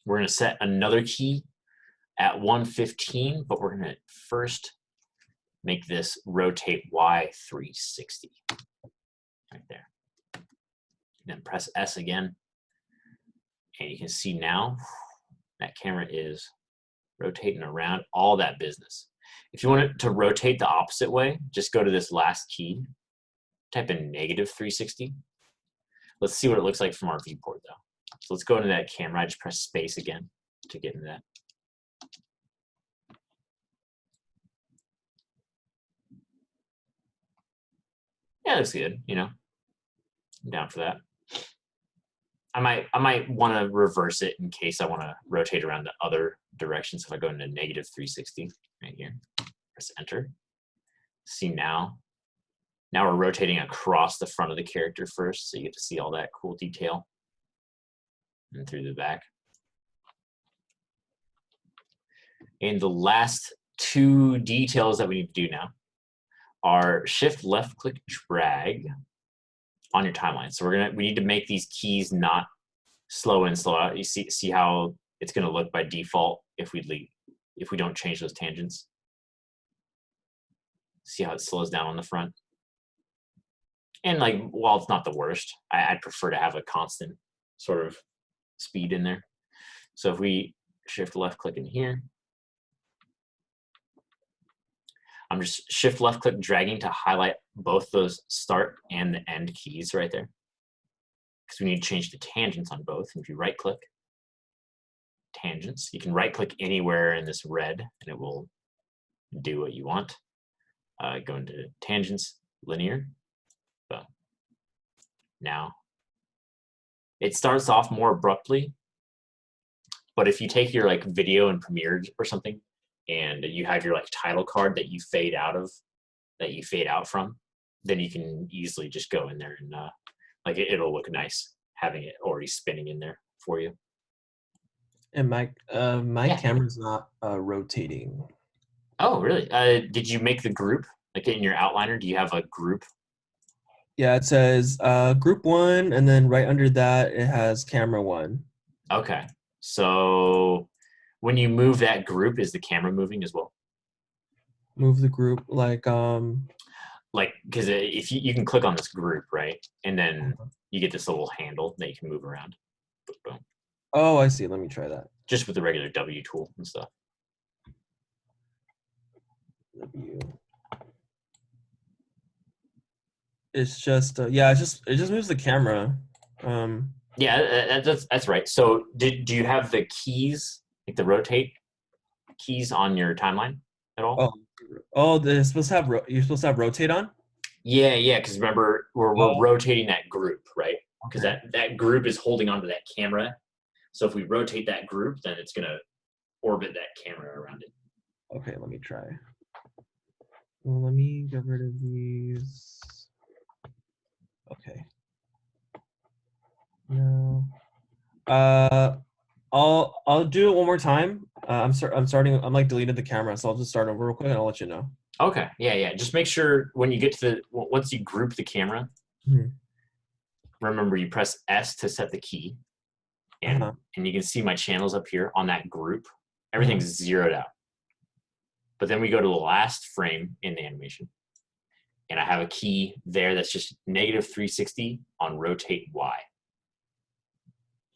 We're going to set another key at 115, but we're going to first make this rotate Y360, right there. And then press S again. And you can see now that camera is rotating around all that business. If you want it to rotate the opposite way, just go to this last key, type in -360. Let's see what it looks like from our viewport though. So let's go into that camera. I just press space again to get into that. Yeah, that's good, you know. I'm down for that. I might want to reverse it in case I want to rotate around the other direction. So if I go into -360, right here. Press enter. See now. Now we're rotating across the front of the character first, so you get to see all that cool detail. And through the back. And the last two details that we need to do now are shift left click drag on your timeline. So we need to make these keys not slow in and slow out. You see how it's going to look by default if we don't change those tangents. See how it slows down on the front. And like, while it's not the worst, I'd prefer to have a constant sort of speed in there. So if we shift left click in here, I'm just shift left click dragging to highlight both those start and the end keys right there. Because we need to change the tangents on both. And if you right click, tangents, you can right click anywhere in this red and it will do what you want. Go into tangents, linear. Boom. Now, it starts off more abruptly, but if you take your like video in Premiere or something, and you have your like title card that you fade out from, then you can easily just go in there and like it'll look nice having it already spinning in there for you. And my camera's not rotating. Oh, really? Did you make the group like in your outliner? Do you have a group? Yeah, it says group 1, and then right under that it has camera 1. Okay, so when you move that group, is the camera moving as well? Move the group like because if you can click on this group, right, and then you get this little handle that you can move around. Boom. Oh, I see. Let me try that. Just with the regular W tool and stuff. W. It's just it just moves the camera. Yeah, that's right. So do you have the keys, like the rotate keys on your timeline at all? They're supposed to have you're supposed to have rotate on? Yeah, because remember we're rotating that group, right? Because that group is holding onto that camera. So if we rotate that group, then it's gonna orbit that camera around it. Okay, let me try. Well, let me get rid of these. Okay. No. I'll do it one more time. I'm starting. I'm like deleted the camera, so I'll just start over real quick and I'll let you know. Okay. Yeah. Just make sure when you get to once you group the camera, remember you press S to set the key, and you can see my channels up here on that group. Everything's zeroed out. But then we go to the last frame in the animation, and I have a key there that's just -360 on rotate Y.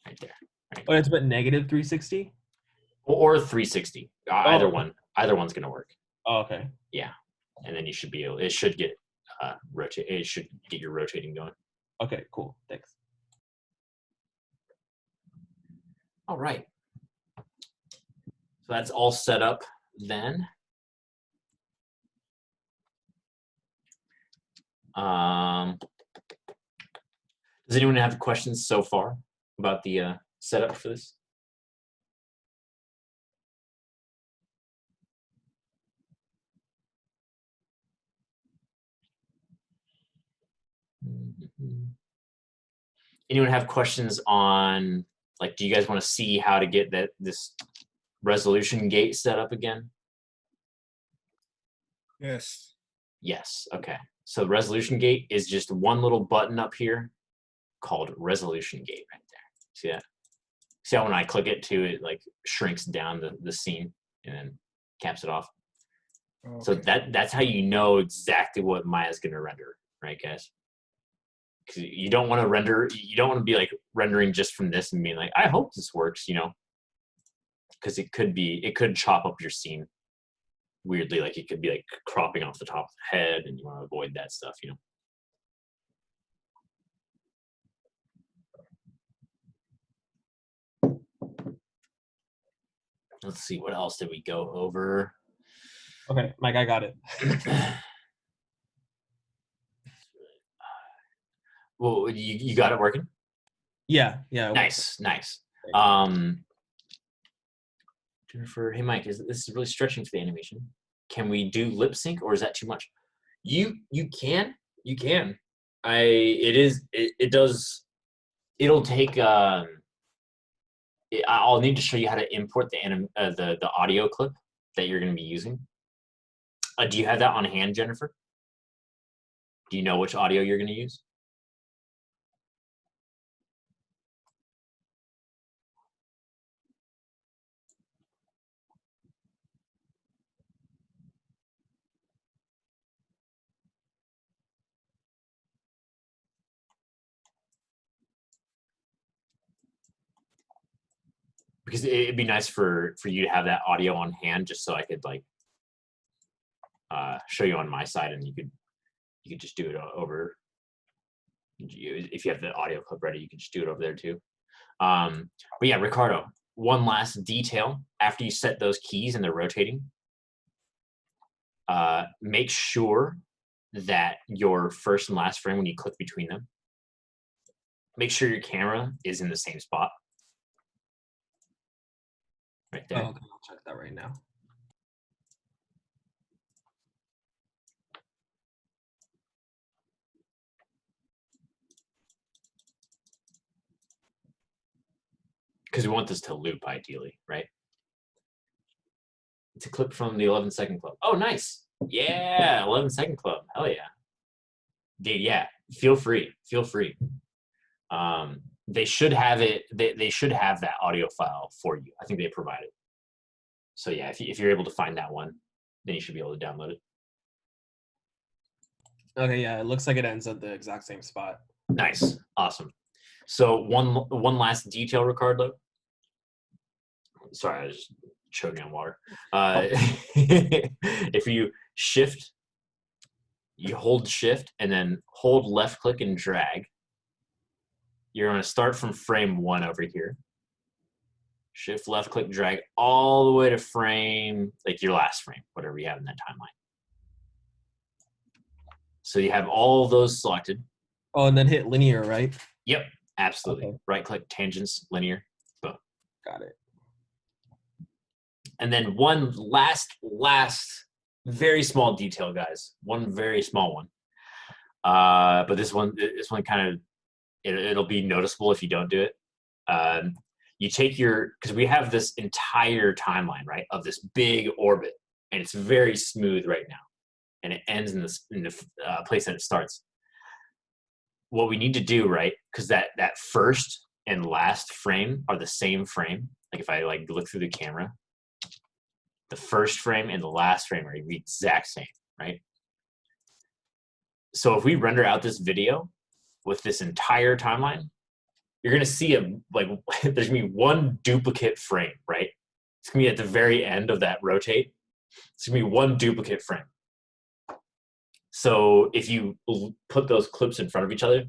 Right there. Right. Oh, it's about -360? Or 360. Either one's gonna work. Oh, okay. Yeah. And then you should be able, it should get it should get your rotating going. Okay, cool. Thanks. All right. So that's all set up then. Does anyone have questions so far about the setup for this? Anyone have questions on, like, do you guys want to see how to get this resolution gate set up again? Yes. Yes. Okay. So resolution gate is just one little button up here called resolution gate right there. See that? See how when I click it too, it like shrinks down the scene and then caps it off. Okay. So that's how you know exactly what Maya's going to render, right, guys? Because you don't want to render, you don't want to be like rendering just from this and being like, I hope this works, you know, because it could chop up your scene weirdly, like it could be like cropping off the top of the head, and you want to avoid that stuff, you know. Let's see, what else did we go over? Okay, Mike, I got it. Well, you got it working? Yeah. Nice. Jennifer, hey Mike, this is really stretching for the animation. Can we do lip sync or is that too much? You can. You can. It does it'll take I'll need to show you how to import the audio clip that you're going to be using. Do you have that on hand, Jennifer? Do you know which audio you're going to use? Because it'd be nice for you to have that audio on hand, just so I could like show you on my side, and you could just do it over. If you have the audio clip ready, you can just do it over there too. But yeah, Ricardo, one last detail after you set those keys and they're rotating. Make sure that your first and last frame, when you click between them, make sure your camera is in the same spot. Right there. Oh, okay, I'll check that right now. Because we want this to loop ideally, right? It's a clip from the 11-second club. Oh, nice. Yeah, 11-second club. Hell yeah. Dude, yeah, feel free. Feel free. They should have it. They should have that audio file for you. I think they provide it. So yeah, if you're able to find that one, then you should be able to download it. Okay, yeah, it looks like it ends at the exact same spot. Nice, awesome. So one last detail, Ricardo. Sorry, I was just choking on water. If you shift, you hold shift and then hold left click and drag. You're going to start from frame 1 over here. Shift left click drag all the way to frame, like your last frame, whatever you have in that timeline. So you have all of those selected. Oh, and then hit linear, right? Yep, absolutely. Okay. Right click, tangents, linear, boom. Got it. And then one last very small detail, guys. One very small one. But this one kind of, it'll be noticeable if you don't do it. You take because we have this entire timeline, right, of this big orbit, and it's very smooth right now, and it ends in the place that it starts. What we need to do, right, because that first and last frame are the same frame. Like if I like look through the camera, the first frame and the last frame are the exact same, right? So if we render out this video with this entire timeline, you're gonna see there's gonna be one duplicate frame, right? It's gonna be at the very end of that rotate. It's gonna be one duplicate frame. So if you put those clips in front of each other,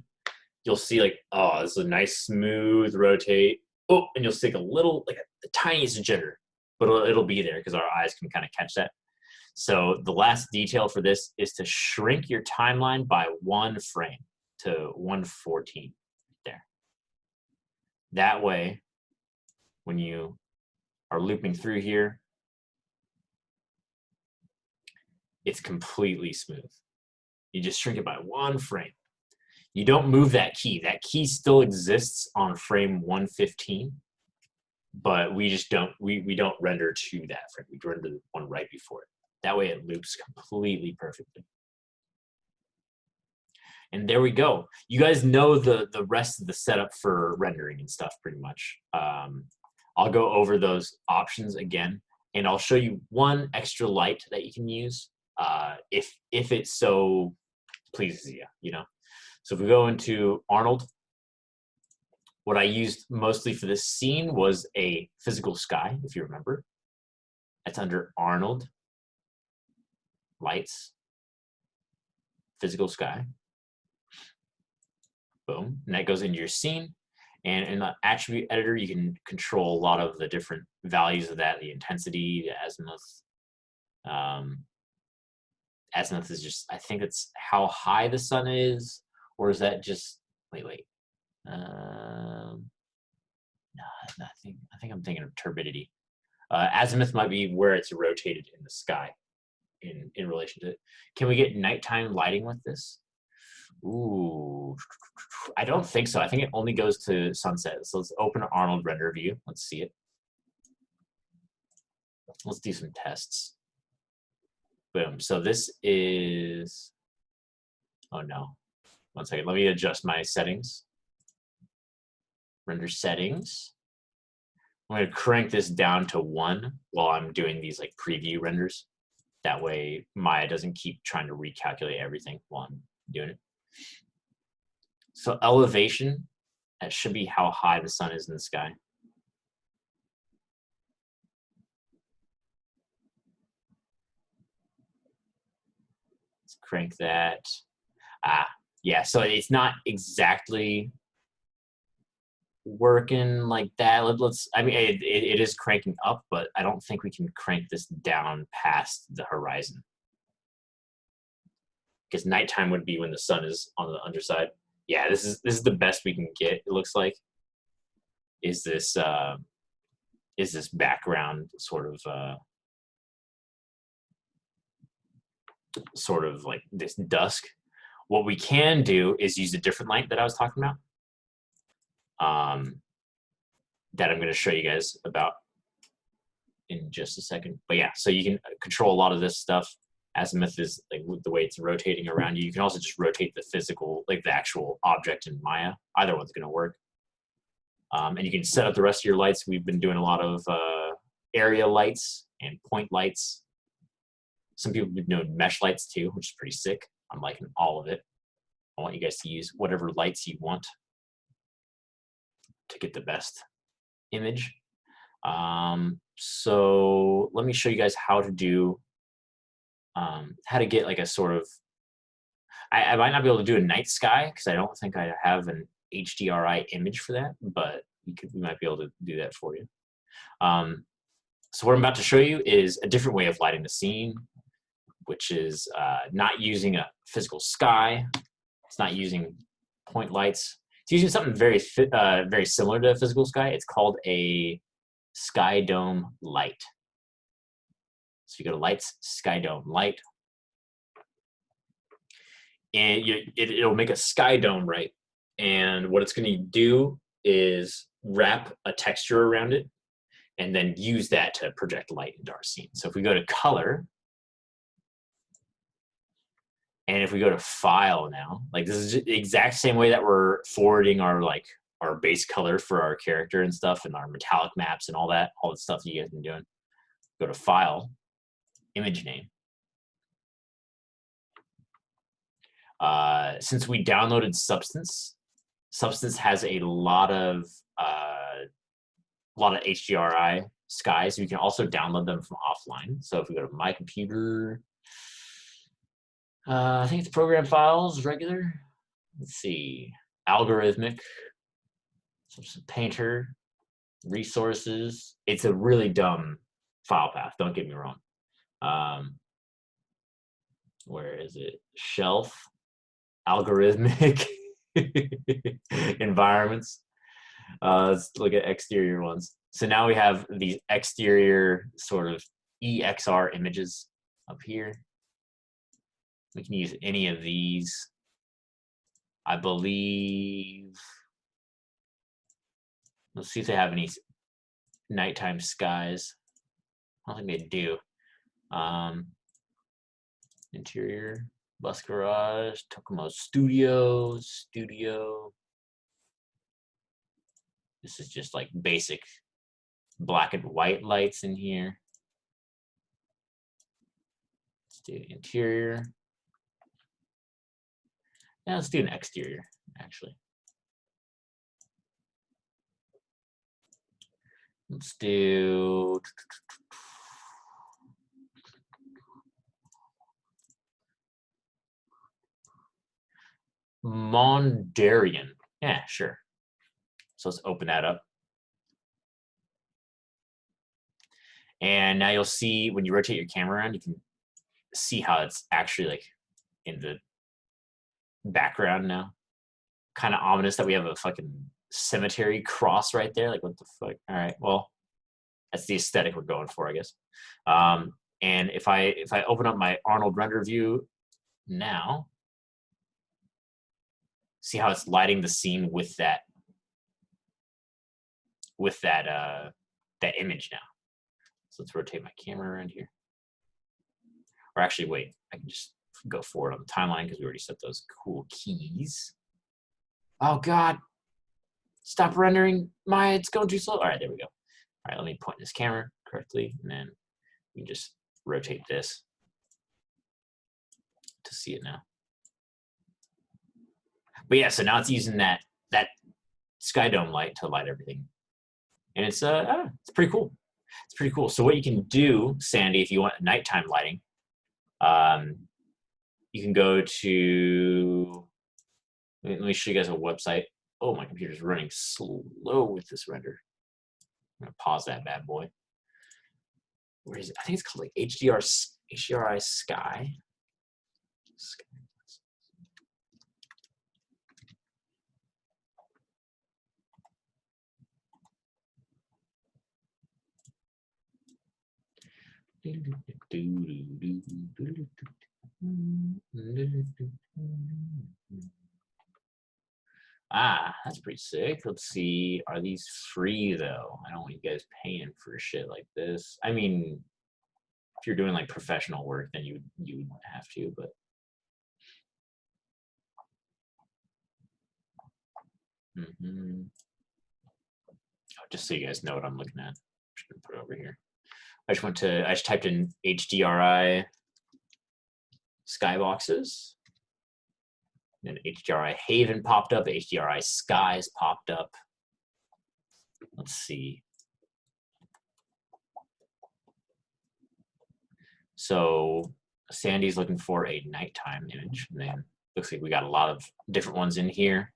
you'll see like, oh, this is a nice smooth rotate. Oh, and you'll see like a little, like the tiniest jitter, but it'll be there because our eyes can kind of catch that. So the last detail for this is to shrink your timeline by 1 frame to 114 there. That way, when you are looping through here, it's completely smooth. You just shrink it by 1 frame. You don't move that key. That key still exists on frame 115, but we just don't render to that frame. We render the one right before it. That way it loops completely perfectly. And there we go. You guys know the rest of the setup for rendering and stuff pretty much. I'll go over those options again, and I'll show you one extra light that you can use if it so pleases you, you know. So if we go into Arnold, what I used mostly for this scene was a physical sky, if you remember. That's under Arnold, lights, physical sky. Boom, and that goes into your scene. And in the attribute editor, you can control a lot of the different values of that, the intensity, the azimuth. Azimuth is just, I think it's how high the sun is, or is that just, wait. No, I think I'm thinking of turbidity. Azimuth might be where it's rotated in the sky in relation to it. Can we get nighttime lighting with this? Ooh, I don't think so. I think it only goes to sunset. So let's open Arnold render view. Let's see it. Let's do some tests. Boom. So this is, oh no. 1 second. Let me adjust my settings. Render settings. I'm going to crank this down to 1 while I'm doing these like preview renders. That way Maya doesn't keep trying to recalculate everything while I'm doing it. So elevation, that should be how high the sun is in the sky. Let's crank that. Yeah, so it's not exactly working like that. I mean, it is cranking up, but I don't think we can crank this down past the horizon. Because nighttime would be when the sun is on the underside. Yeah, this is the best we can get, it looks like. Is this background sort of like this dusk. What we can do is use a different light that I was talking about. That I'm going to show you guys about in just a second. But yeah, so you can control a lot of this stuff. Azimuth is like the way it's rotating around you. You can also just rotate the physical, like the actual object in Maya. Either one's going to work. And you can set up the rest of your lights. We've been doing a lot of area lights and point lights. Some people have been doing mesh lights too, which is pretty sick. I'm liking all of it. I want you guys to use whatever lights you want to get the best image. So let me show you guys how to do, how to get like a sort of, I might not be able to do a night sky because I don't think I have an HDRI image for that, but we might be able to do that for you. So what I'm about to show you is a different way of lighting the scene, which is not using a physical sky. It's not using point lights. It's using something very similar to a physical sky. It's called a sky dome light. So you go to lights, sky dome light, and it'll make a sky dome, right? And what it's going to do is wrap a texture around it and then use that to project light into our scene. So if we go to color, and if we go to file now, like this is the exact same way that we're forwarding our base color for our character and stuff, and our metallic maps and all the stuff you guys have been doing. Go to file, image name. Since we downloaded Substance has a lot of HDRI skies. We can also download them from offline. So if we go to my computer, I think it's program files, regular. Let's see, algorithmic, some painter, resources. It's a really dumb file path, don't get me wrong. Where is it? Shelf, algorithmic, environments. Let's look at exterior ones. So now we have these exterior sort of EXR images up here. We can use any of these. I believe, let's see if they have any nighttime skies. I don't think they do. Interior, Bus Garage, Tokumo Studio. This is just like basic black and white lights in here. Let's do interior. Yeah, let's do an exterior, actually. Let's do Mondarian. Yeah, sure. So let's open that up. And now you'll see when you rotate your camera around, you can see how it's actually like in the background now. Kind of ominous that we have a fucking cemetery cross right there. Like, what the fuck? All right, well, That's the aesthetic we're going for, I guess. And if I open up my Arnold render view now, see how it's lighting the scene with that that image now. So let's rotate my camera around here. Or actually, wait, I can just go forward on the timeline because we already set those cool keys. Oh God, stop rendering, Maya, it's going too slow. All right, there we go. All right, let me point this camera correctly, and then we can just rotate this to see it now. But yeah, so now it's using that sky dome light to light everything, and it's pretty cool. It's pretty cool. So what you can do, Sandy, if you want nighttime lighting, you can go to. Let me show you guys a website. Oh, my computer's running slow with this render. I'm gonna pause that bad boy. Where is it? I think it's called like HDRI Sky. Ah, that's pretty sick. Let's see. Are these free though? I don't want you guys paying for shit like this. I mean, if you're doing like professional work, then you would have to, but just so you guys know what I'm looking at, I'm just gonna put it over here. I just typed in HDRI skyboxes. Then HDRI Haven popped up, HDRI Skies popped up. Let's see. So Sandy's looking for a nighttime image, and then looks like we got a lot of different ones in here.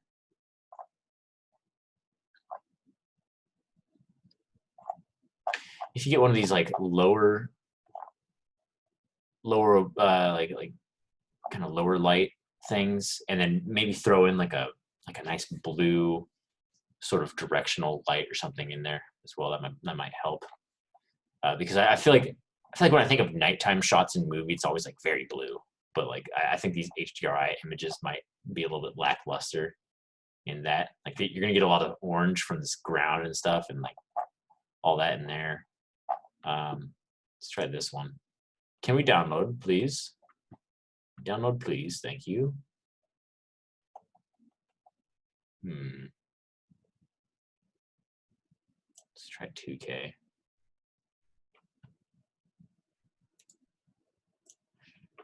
If you get one of these like lower like kind of lower light things, and then maybe throw in like a nice blue sort of directional light or something in there as well, that might help. Because I feel like when I think of nighttime shots in movies, it's always like very blue. But like I think these HDRI images might be a little bit lackluster in that. Like you're gonna get a lot of orange from this ground and stuff, and like all that in there. Let's try this one. Can we download, please? Download, please. Thank you. Let's try 2K.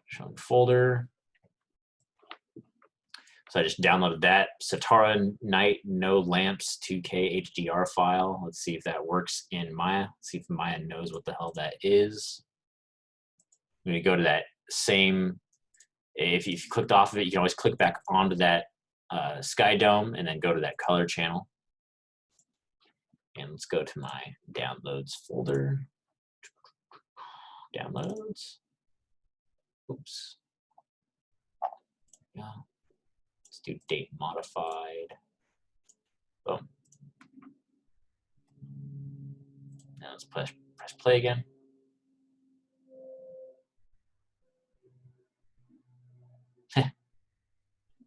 Showing folder. So I just downloaded that Satara Night No Lamps 2K HDR file. Let's see if that works in Maya. Let's see if Maya knows what the hell that is. When you go to that same, if you clicked off of it, you can always click back onto that sky dome and then go to that color channel. And let's go to my downloads folder. Downloads. Oops. Yeah. Let's do date modified. Boom. Now let's press play again.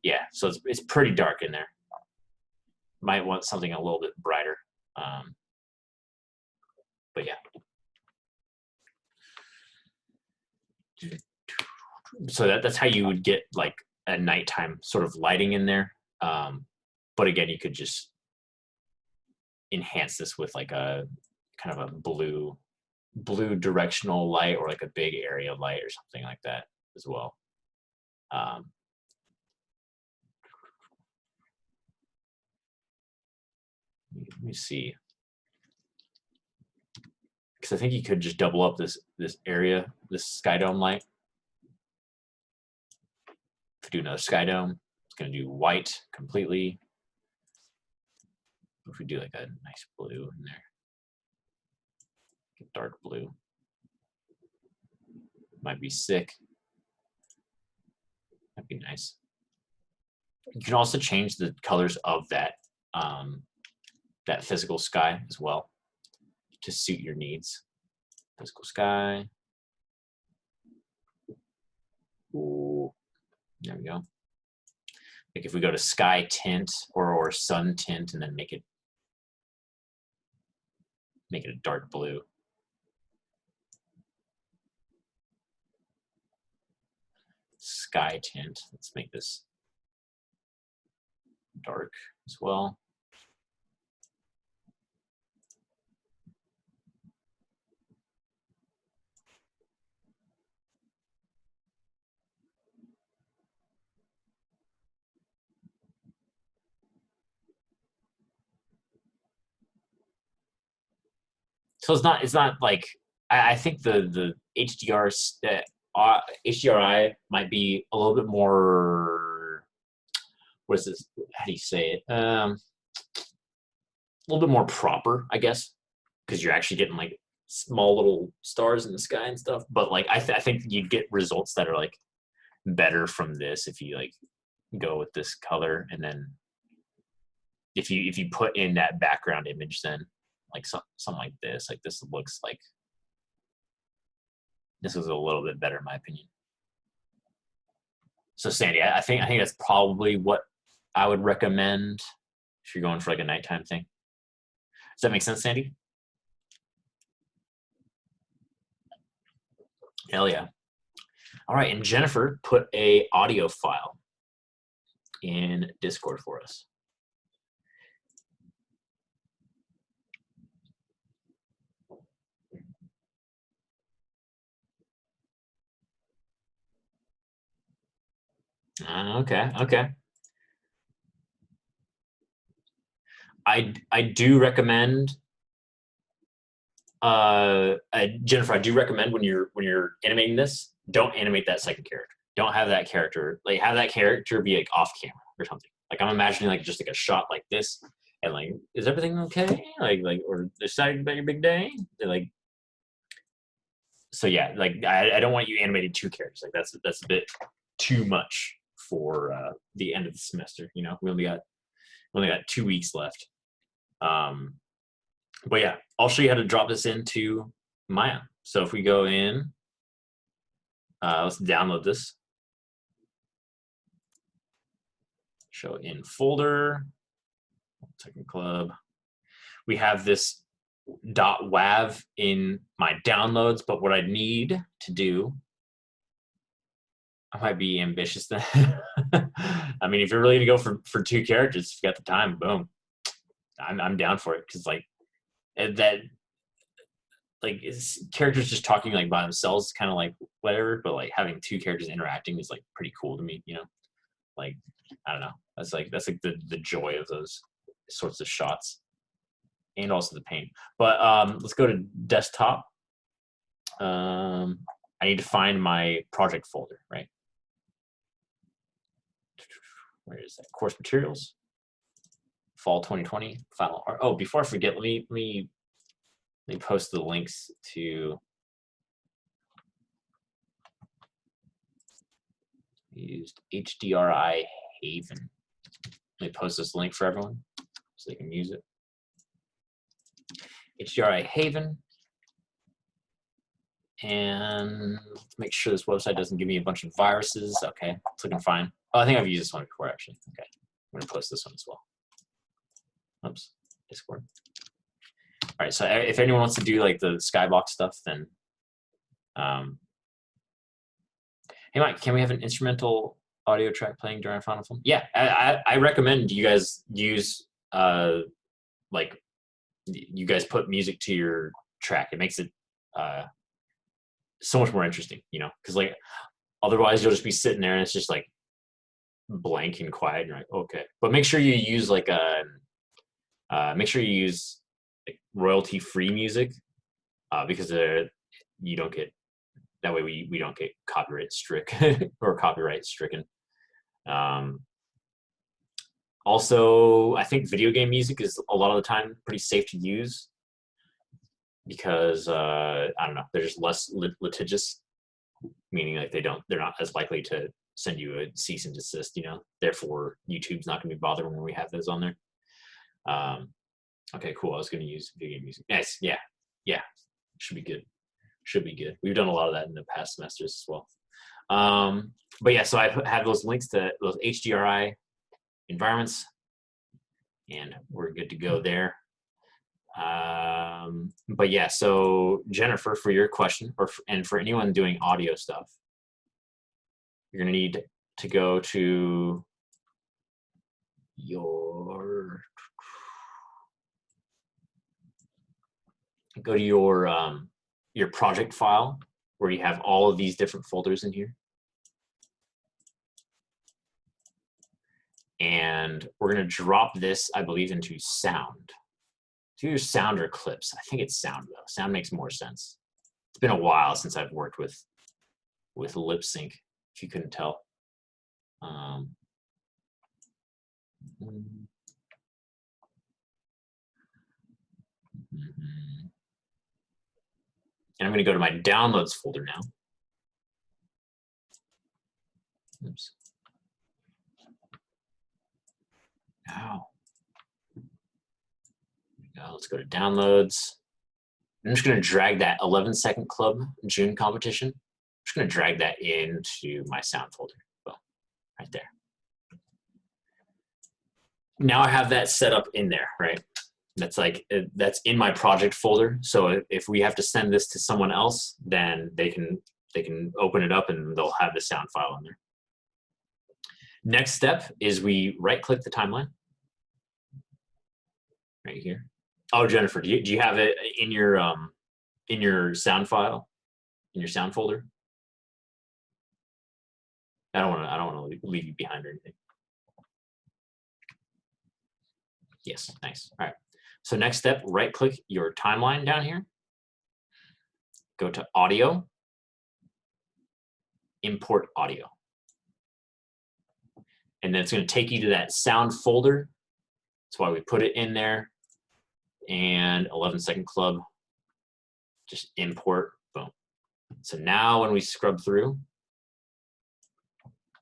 Yeah, so it's pretty dark in there. Might want something a little bit brighter. But yeah. So that's how you would get like a nighttime sort of lighting in there. But again, you could just enhance this with like a kind of a blue directional light, or like a big area light or something like that as well. Let me see, because I think you could just double up this area, this sky dome light. If we do another sky dome, it's going to do white completely. If we do like a nice blue in there, dark blue, might be sick. That'd be nice. You can also change the colors of that that physical sky as well. to suit your needs. Physical sky. Ooh, there we go. Like if we go to sky tint or sun tint and then make it a dark blue. Sky tint. Let's make this dark as well. So it's not like I think the HDRI might be a little bit more, what is this? How do you say it? A little bit more proper, I guess, because you're actually getting like small little stars in the sky and stuff. But like I think you'd get results that are like better from this if you like go with this color, and then if you put in that background image, then like something like this looks like this was a little bit better in my opinion. So Sandy, I think that's probably what I would recommend if you're going for like a nighttime thing. Does that make sense, Sandy? Hell yeah. All right, and Jennifer put a audio file in Discord for us. Okay. I do recommend, Jennifer, I do recommend when you're animating this, don't animate that second character. Don't have that character, like have that character be like off camera or something. Like I'm imagining like just like a shot like this, and like, is everything okay? Like or excited about your big day? They're like, so yeah, like I don't want you animating two characters. Like that's a bit too much for the end of the semester. You know, we only got 2 weeks left. But yeah, I'll show you how to drop this into Maya. So if we go in, let's download this. Show in folder, Second Club. We have this .wav in my downloads, but what I need to do, I might be ambitious then. I mean, if you're really gonna go for two characters, if you got the time, boom, I'm down for it, because like that, like characters just talking like by themselves, kind of like whatever, but like having two characters interacting is like pretty cool to me, you know. Like I don't know, that's like the joy of those sorts of shots, and also the paint. But let's go to desktop. I need to find my project folder, right? Where is that? Course materials, fall 2020 final art. Oh, before I forget, let me post the links to used HDRI Haven. Let me post this link for everyone so they can use it. HDRI Haven. And let's make sure this website doesn't give me a bunch of viruses. Okay, it's looking fine. Oh, I think I've used this one before, actually. Okay, I'm gonna post this one as well. Oops, Discord. All right, so if anyone wants to do like the skybox stuff, then hey Mike, can we have an instrumental audio track playing during our final film? Yeah, I recommend you guys use like you guys put music to your track. It makes it so much more interesting, you know, because like otherwise you'll just be sitting there and it's just like blank and quiet. And you're like, okay, but make sure you use like like royalty-free music, because you don't get, that way we don't get copyright stricken. Also, I think video game music is a lot of the time pretty safe to use, because I don't know, they're just less litigious, meaning like they're not as likely to send you a cease and desist, you know. Therefore, YouTube's not going to be bothered when we have those on there. Okay, cool. I was going to use video game music. Nice, yeah. Yeah, should be good. Should be good. We've done a lot of that in the past semesters as well. But yeah, so I have those links to those HDRI environments, and we're good to go there. But yeah, so Jennifer, for your question, and for anyone doing audio stuff, you're gonna need to go to your project file where you have all of these different folders in here. And we're going to drop this, I believe, into sound. It's either sound or clips. I think it's sound, though. Sound makes more sense. It's been a while since I've worked with lip sync, if you couldn't tell. And I'm going to go to my downloads folder now. Oops. Now, let's go to downloads. I'm just going to drag that 11-second club June competition. I'm just going to drag that into my sound folder. Well, right there. Now I have that set up in there, right? That's in my project folder. So if we have to send this to someone else, then they can open it up and they'll have the sound file in there. Next step is we right-click the timeline right here. Oh, Jennifer, do you have it in your sound file, in your sound folder? I don't want to leave you behind or anything. Yes, nice. All right. So next step, right-click your timeline down here. Go to audio, import audio. And then it's going to take you to that sound folder. That's why we put it in there. And 11-second club, just import, boom. So now when we scrub through,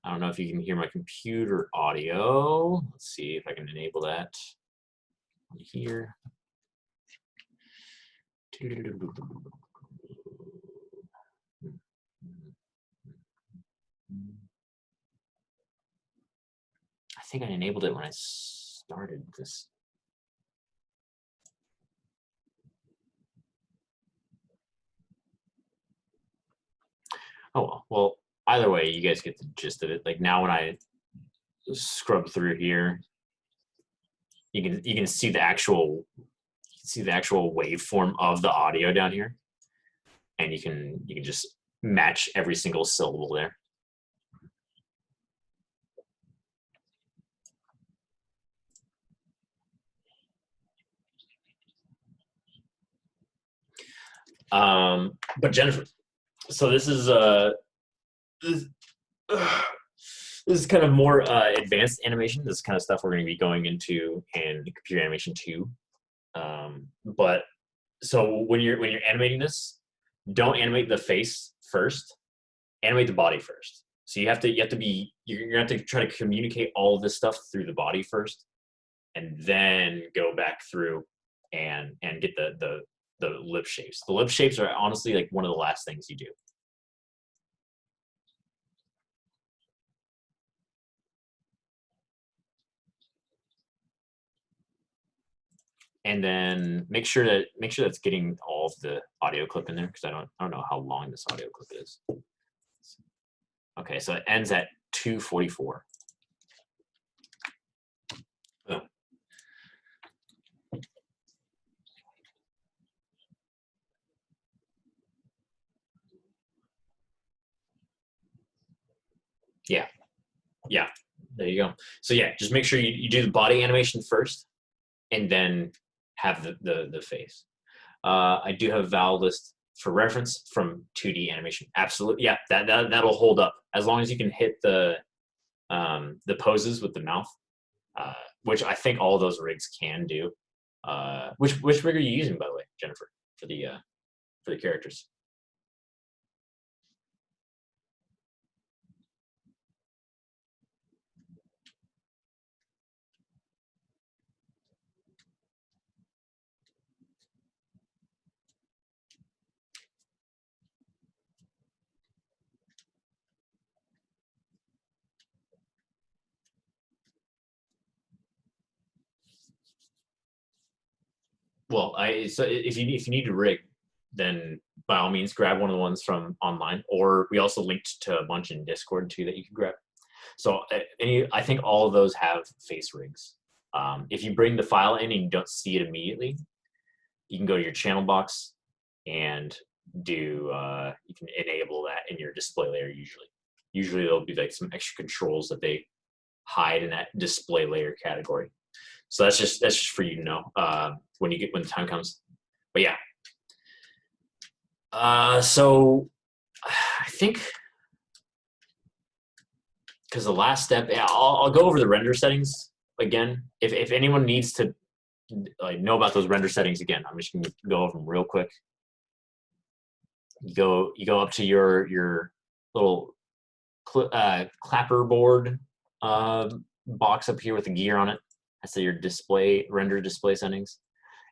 I don't know if you can hear my computer audio. Let's see if I can enable that here. I think I enabled it when I started this. Oh, well, either way, you guys get the gist of it. Like now when I scrub through here, you can see the actual waveform of the audio down here. And you can just match every single syllable there. But Jennifer, so this is kind of more advanced animation. This is kind of stuff we're going to be going into in computer animation 2. But so when you're animating this, don't animate the face first. Animate the body first. So you're gonna have to try to communicate all of this stuff through the body first, and then go back through and get the lip shapes. The lip shapes are honestly like one of the last things you do. And then make sure that's getting all of the audio clip in there, because I don't know how long this audio clip is. Okay, so it ends at 2:44. Boom. Yeah, there you go. So yeah, just make sure you do the body animation first, and then have the face. I do have a val list for reference from 2D animation. Absolutely, yeah, that'll hold up as long as you can hit the poses with the mouth, which I think all those rigs can do. Which rig are you using, by the way, Jennifer, for the characters? Well, so if you need to rig, then by all means grab one of the ones from online, or we also linked to a bunch in Discord too that you can grab. So I think all of those have face rigs. If you bring the file in and you don't see it immediately, you can go to your channel box and do you can enable that in your display layer usually. Usually there'll be like some extra controls that they hide in that display layer category. So that's just for you to know when the time comes. But yeah. So I think because the last step, yeah, I'll go over the render settings again. If anyone needs to know about those render settings again, I'm just gonna go over them real quick. You go up to your little clapper board box up here with the gear on it. That's your render display settings.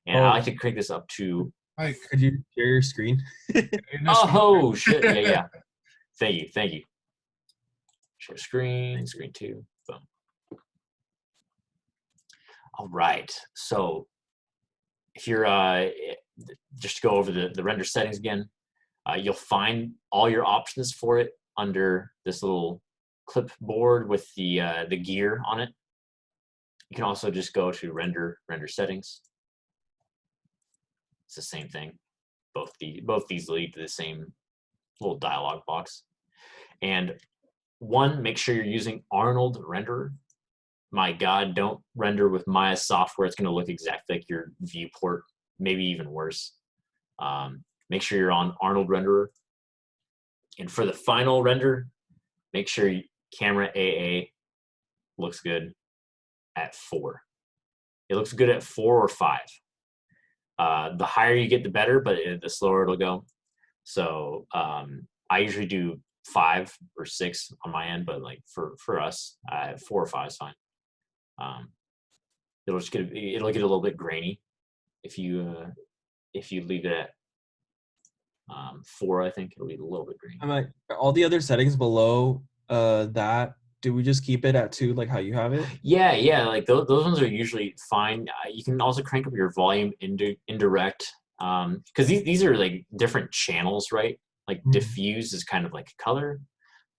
And I like to crank this up to. Mike, Could you share your screen? Oh shit! Yeah. Thank you. Share screen 2. Boom. All right. So if you're just to go over the render settings again, you'll find all your options for it under this little clipboard with the gear on it. You can also just go to render settings. It's the same thing. Both these lead to the same little dialog box. And one, make sure you're using Arnold Renderer. My God, don't render with Maya software. It's going to look exactly like your viewport, maybe even worse. Make sure you're on Arnold Renderer. And for the final render, make sure camera AA looks good at 4. It looks good at 4 or 5. The higher you get, the better, but the slower it'll go. So I usually do 5 or 6 on my end, but like for us, 4 or 5 is fine. It'll get a little bit grainy if you leave it at 4. I think it'll be a little bit grainy. I'm like, all the other settings below that, do we just keep it at 2 like how you have it? Yeah. Like those ones are usually fine. You can also crank up your volume indirect because these are like different channels, right? Like diffuse is kind of like color,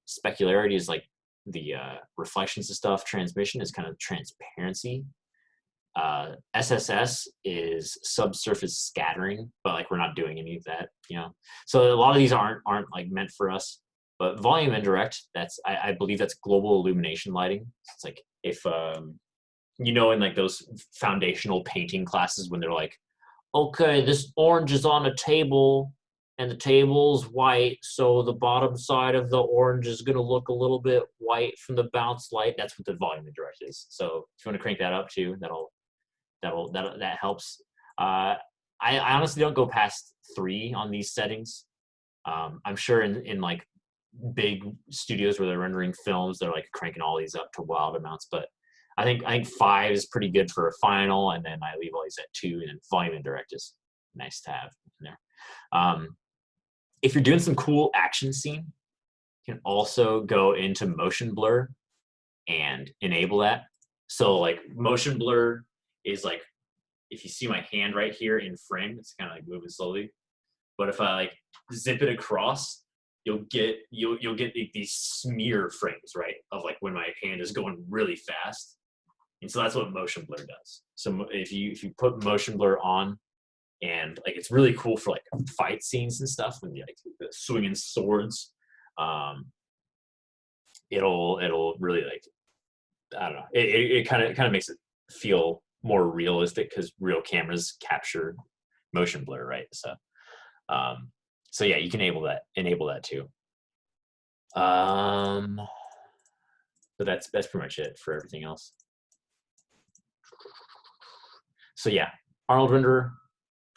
specularity is like the reflections of stuff, transmission is kind of transparency. SSS is subsurface scattering, but like we're not doing any of that, So a lot of these aren't like meant for us. But volume indirect, I believe that's global illumination lighting. It's like if in like those foundational painting classes when they're like, okay, this orange is on a table and the table's white, so the bottom side of the orange is gonna look a little bit white from the bounce light. That's what the volume indirect is. So if you want to crank that up too, that helps. I honestly don't go past 3 on these settings. I'm sure in like big studios where they're rendering films, they're like cranking all these up to wild amounts, but I think 5 is pretty good for a final, and then I leave all these at 2, and then volume indirect is nice to have in there. If you're doing some cool action scene, you can also go into motion blur and enable that. So like motion blur is like, if you see my hand right here in frame, it's kind of like moving slowly. But if I like zip it across, you'll get these smear frames, right? Of like when my hand is going really fast. And so that's what motion blur does. So if you put motion blur on, and like it's really cool for like fight scenes and stuff when you like swinging swords, it'll really like, I don't know, it kind of makes it feel more realistic because real cameras capture motion blur, right? So yeah, you can enable that too. But that's pretty much it for everything else. So yeah, Arnold Renderer,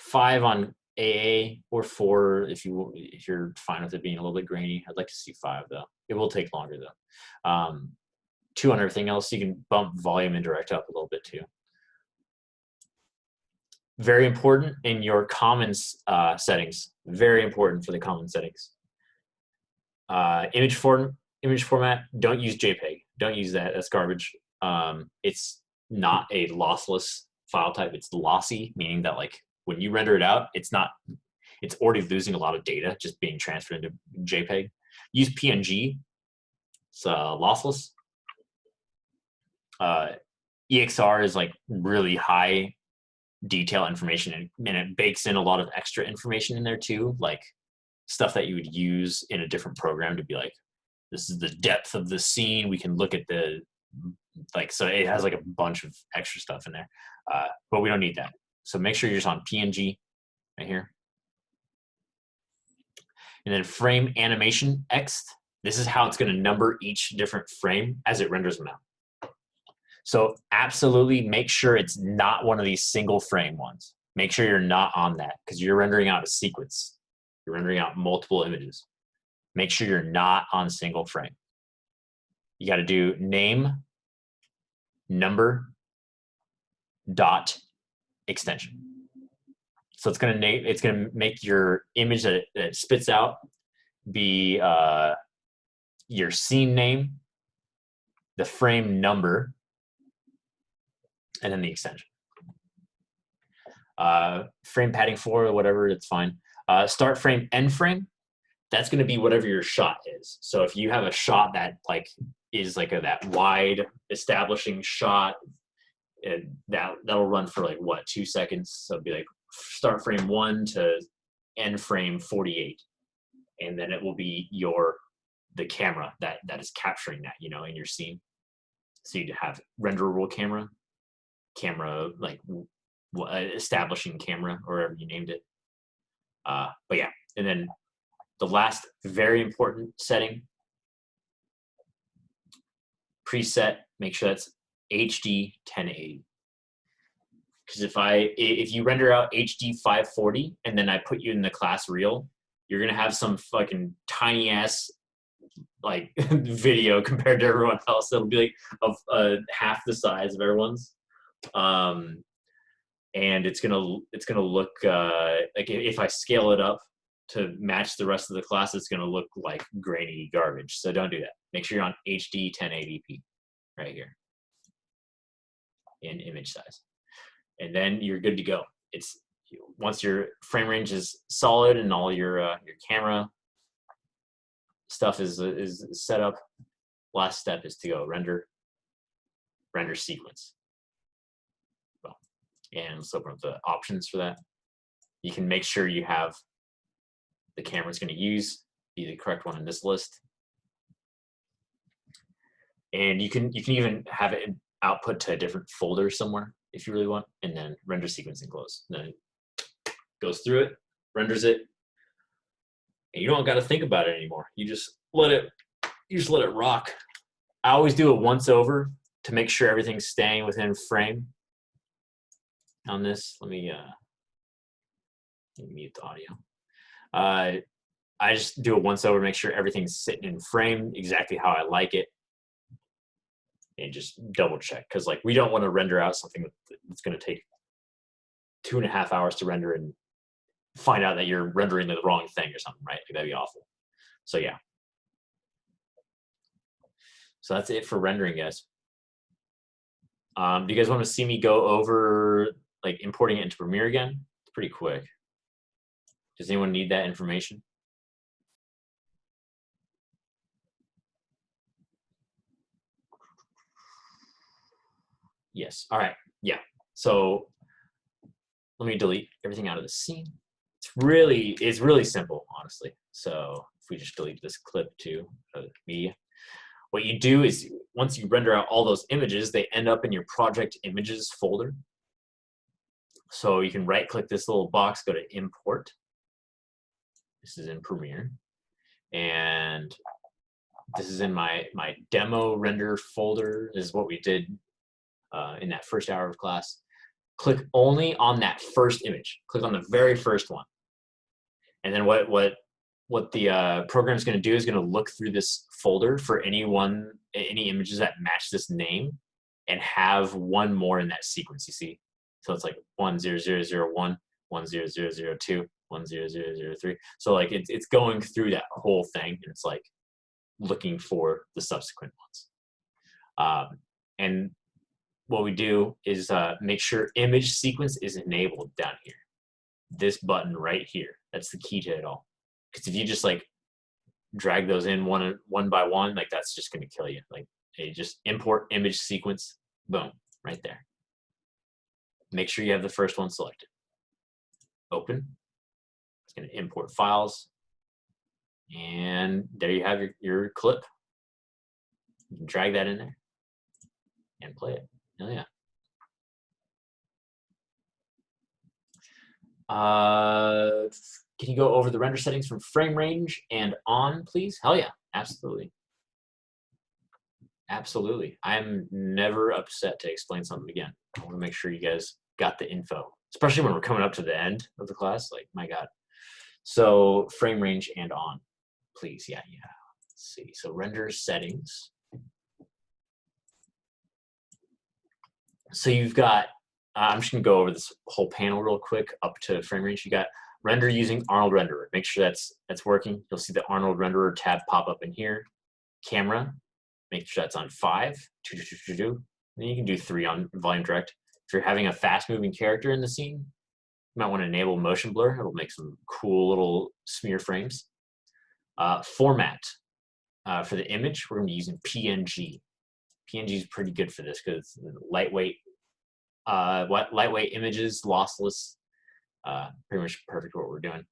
5 on AA or 4 if you're fine with it being a little bit grainy. I'd like to see 5 though. It will take longer though. 2 on everything else. You can bump volume indirect up a little bit too. Very important in your commons settings. Very important for the common settings. Image format. Don't use JPEG. Don't use that. That's garbage. It's not a lossless file type. It's lossy, meaning that like when you render it out, it's already losing a lot of data just being transferred into JPEG. Use PNG. It's lossless. EXR is like really high detail information, and it bakes in a lot of extra information in there too, like stuff that you would use in a different program to be like, this is the depth of the scene. We can look at the, like, so it has like a bunch of extra stuff in there, but we don't need that. So make sure you're just on PNG right here. And then frame animation X. This is how it's going to number each different frame as it renders them out. So absolutely make sure it's not one of these single frame ones. Make sure you're not on that because you're rendering out a sequence. You're rendering out multiple images. Make sure you're not on single frame. You got to do name, number, dot, extension. So it's gonna make your image that it spits out be your scene name, the frame number, and then the extension. Frame padding 4 or whatever, it's fine. Start frame, end frame. That's going to be whatever your shot is. So if you have a shot that like is like that wide establishing shot, that'll run for like what, 2 seconds. So it'd be like start frame 1 to end frame 48, and then it will be the camera that is capturing that, you know, in your scene. So you'd have renderable camera like establishing camera or whatever you named it. But yeah, and then the last very important setting, preset, make sure that's HD 1080. Because if you render out HD 540 and then I put you in the class reel, you're gonna have some fucking tiny ass like video compared to everyone else. It'll be like of half the size of everyone's, and it's gonna look like if I scale it up to match the rest of the class, it's gonna look like grainy garbage. So don't do that. Make sure you're on HD 1080p right here in image size, and then you're good to go. It's once your frame range is solid and all your camera stuff is set up. Last step is to go render sequence. Well, and let's open up the options for that. You can make sure you have the camera's going to use be the correct one in this list, and you can even have it output to a different folder somewhere if you really want, and then render sequence and close. And then it goes through it, renders it, and you don't got to think about it anymore. You just let it rock. I always do it once over to make sure everything's staying within frame. On this, let me mute the audio. I just do it once over to make sure everything's sitting in frame exactly how I like it, and just double check, because like we don't want to render out something that's going to take 2.5 hours to render and find out that you're rendering the wrong thing or something, right? Like, that'd be awful. So yeah. So that's it for rendering, guys. Do you guys want to see me go over like importing it into Premiere again? It's pretty quick. Does anyone need that information? Yes. All right. Yeah. So let me delete everything out of the scene. It's really simple, honestly. So if we just delete this clip too, media. What you do is once you render out all those images, they end up in your project images folder. So you can right click this little box, go to import. This is in Premiere. And this is in my demo render folder. This is what we did in that first hour of class. Click only on that first image. Click on the very first one. And then what the program is going to do is going to look through this folder for any images that match this name and have one more in that sequence, you see? So it's like 10001, 10002, 10003. So like it's going through that whole thing, and it's like looking for the subsequent ones. And what we do is make sure image sequence is enabled down here. this button right here. That's the key to it all. Because if you just like drag those in one by one, like that's just going to kill you. Like, hey, just import image sequence, boom, right there. Make sure you have the first one selected. Open. It's going to import files. And there you have your clip. You can drag that in there and play it. Oh, yeah. Can you go over the render settings from frame range and on, please? Hell yeah, absolutely. Absolutely. I'm never upset to explain something again. I want to make sure you guys got the info, especially when we're coming up to the end of the class. Like, my God. So frame range and on, please. Yeah. Let's see. So render settings. So you've got, I'm just going to go over this whole panel real quick up to frame range. You got render using Arnold Renderer. Make sure that's working. You'll see the Arnold Renderer tab pop up in here. Camera, make sure that's on 5. Then you can do 3 on volume direct. If you're having a fast moving character in the scene, you might want to enable motion blur. It'll make some cool little smear frames. Format for the image, we're going to be using PNG. PNG is pretty good for this because it's lightweight. Lightweight images, lossless, pretty much perfect for what we're doing.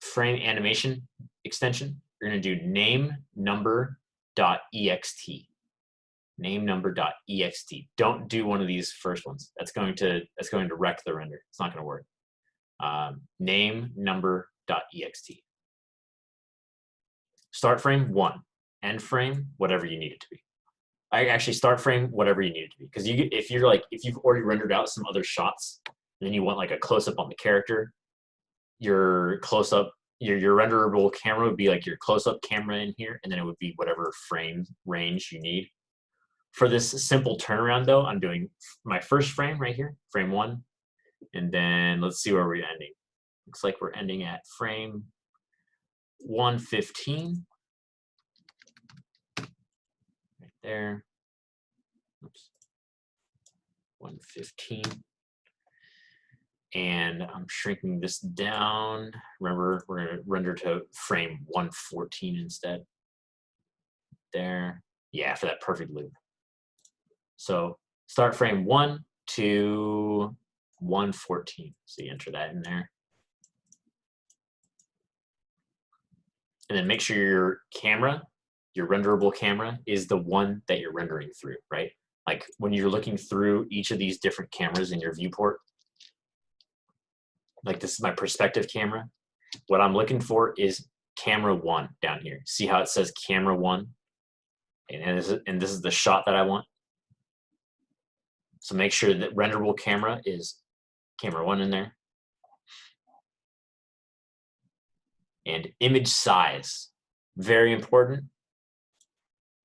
Frame animation extension, you're going to do name number.ext. Name number.ext. Don't do one of these first ones. That's going to wreck the render. It's not going to work. Name number.ext. Start frame 1. End frame whatever you need it to be. I actually start frame whatever you need it to be, because if you've already rendered out some other shots, and then you want like a close up on the character, your close up, your renderable camera would be like your close up camera in here, and then it would be whatever frame range you need. For this simple turnaround though, I'm doing my first frame right here, frame 1, and then let's see where we're ending. Looks like we're ending at frame 115. Right there. Oops. 115. And I'm shrinking this down. Remember, we're going to render to frame 114 instead. There. Yeah, for that perfect loop. So start frame 1 to 114. So you enter that in there. And then make sure your camera, your renderable camera, is the one that you're rendering through, right? Like when you're looking through each of these different cameras in your viewport, like this is my perspective camera. What I'm looking for is camera 1 down here. See how it says camera 1? And this is the shot that I want. So make sure that renderable camera is camera 1 in there. And image size, very important.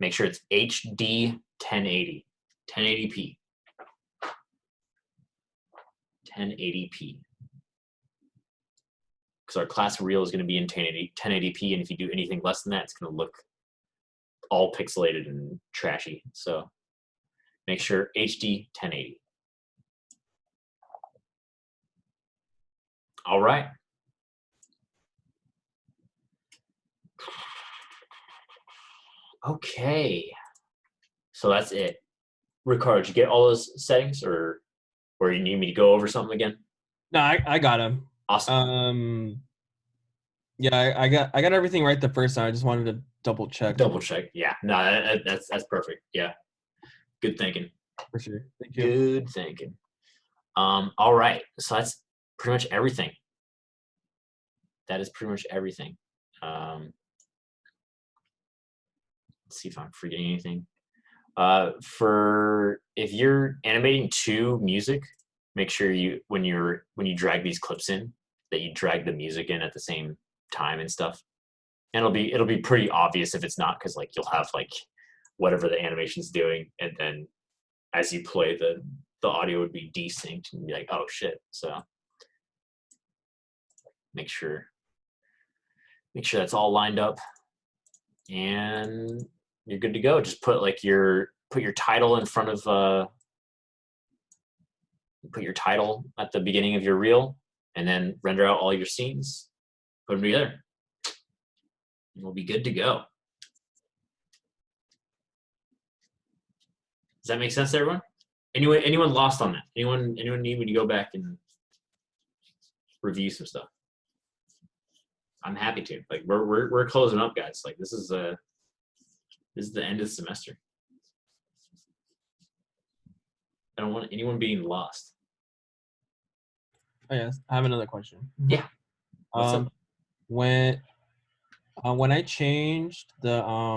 Make sure it's HD 1080, 1080p. 1080p. Because our class reel is going to be in 1080p, and if you do anything less than that, it's going to look all pixelated and trashy. So make sure HD 1080. All right. Okay. So that's it. Ricardo, did you get all those settings, or you need me to go over something again? No, I got him. Awesome. Yeah, I got everything right the first time. I just wanted to double check. Double check. Yeah. No, that's perfect. Yeah. Good thinking. For sure. Thank you. Good thinking. All right. So that's pretty much everything. That is pretty much everything. Let's see if I'm forgetting anything. For if you're animating to music, make sure when you drag these clips in, that you drag the music in at the same time and stuff. And it'll be pretty obvious if it's not, because like you'll have like whatever the animation's doing, and then as you play, the audio would be desynced and be like, oh shit. So make sure that's all lined up, and you're good to go. Just put your title in front of put your title at the beginning of your reel, and then render out all your scenes, put them together, and we'll be good to go. Does that make sense to everyone? Anyone lost on that? Anyone need me to go back and review some stuff? I'm happy to. Like we're closing up, guys. Like this is the end of the semester. I don't want anyone being lost. Oh yes, I have another question. Yeah. What's up? When I changed the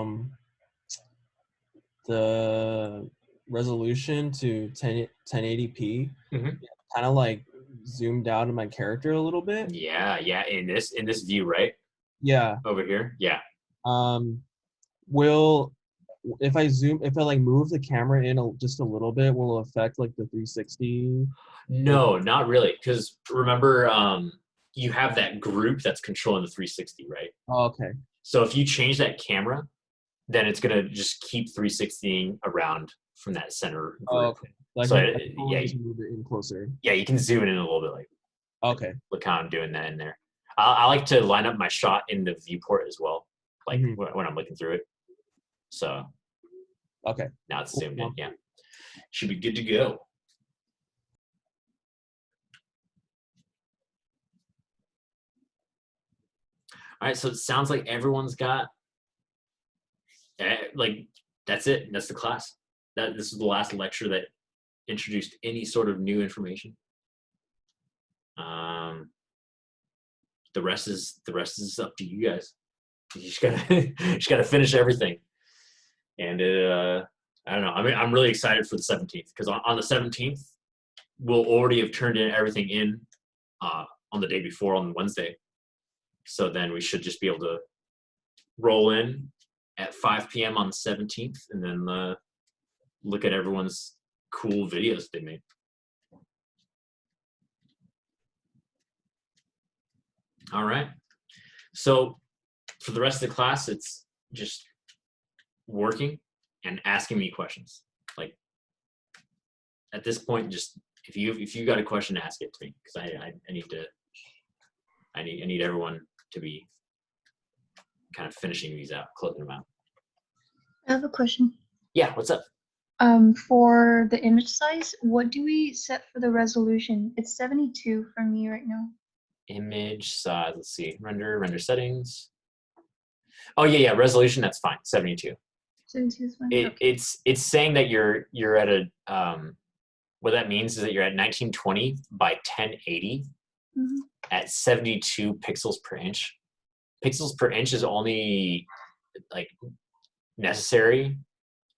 resolution to 1080p, Mhm. kind of like zoomed out of my character a little bit. Yeah. In this view, right? Yeah. Over here. Yeah. If I like move the camera in just a little bit, will it affect like the 360? No, not really. Because remember, you have that group that's controlling the 360, right? Oh, okay. So if you change that camera, then it's gonna just keep 360ing around from that center group. Oh, okay. Like So I can just move it in closer. Yeah, you can zoom it in a little bit. Like, okay. Look how I'm doing that in there. I like to line up my shot in the viewport as well, like when I'm looking through it. So okay, now it's zoomed in. Yeah, should be good to go. All right, so it sounds like everyone's got like that's it. That's the class. This is the last lecture that introduced any sort of new information. The rest is up to you guys. You just gotta finish everything. And I don't know. I mean, I'm really excited for the 17th because on the 17th we'll already have turned in everything in on the day before on Wednesday. So then we should just be able to roll in at 5 p.m. on the 17th and then look at everyone's cool videos they made. All right. So for the rest of the class, it's just working and asking me questions. Like at this point, just if you got a question, ask it to me because I need everyone to be kind of finishing these out, closing them out. I have a question. Yeah, what's up? For the image size, what do we set for the resolution? It's 72 for me right now. Image size, let's see. Render settings. Oh yeah, resolution, that's fine. 72. 72 is fine. Okay. It's saying that you're at a what that means is that you're at 1920 by 1080 at 72 pixels per inch. Pixels per inch is only like necessary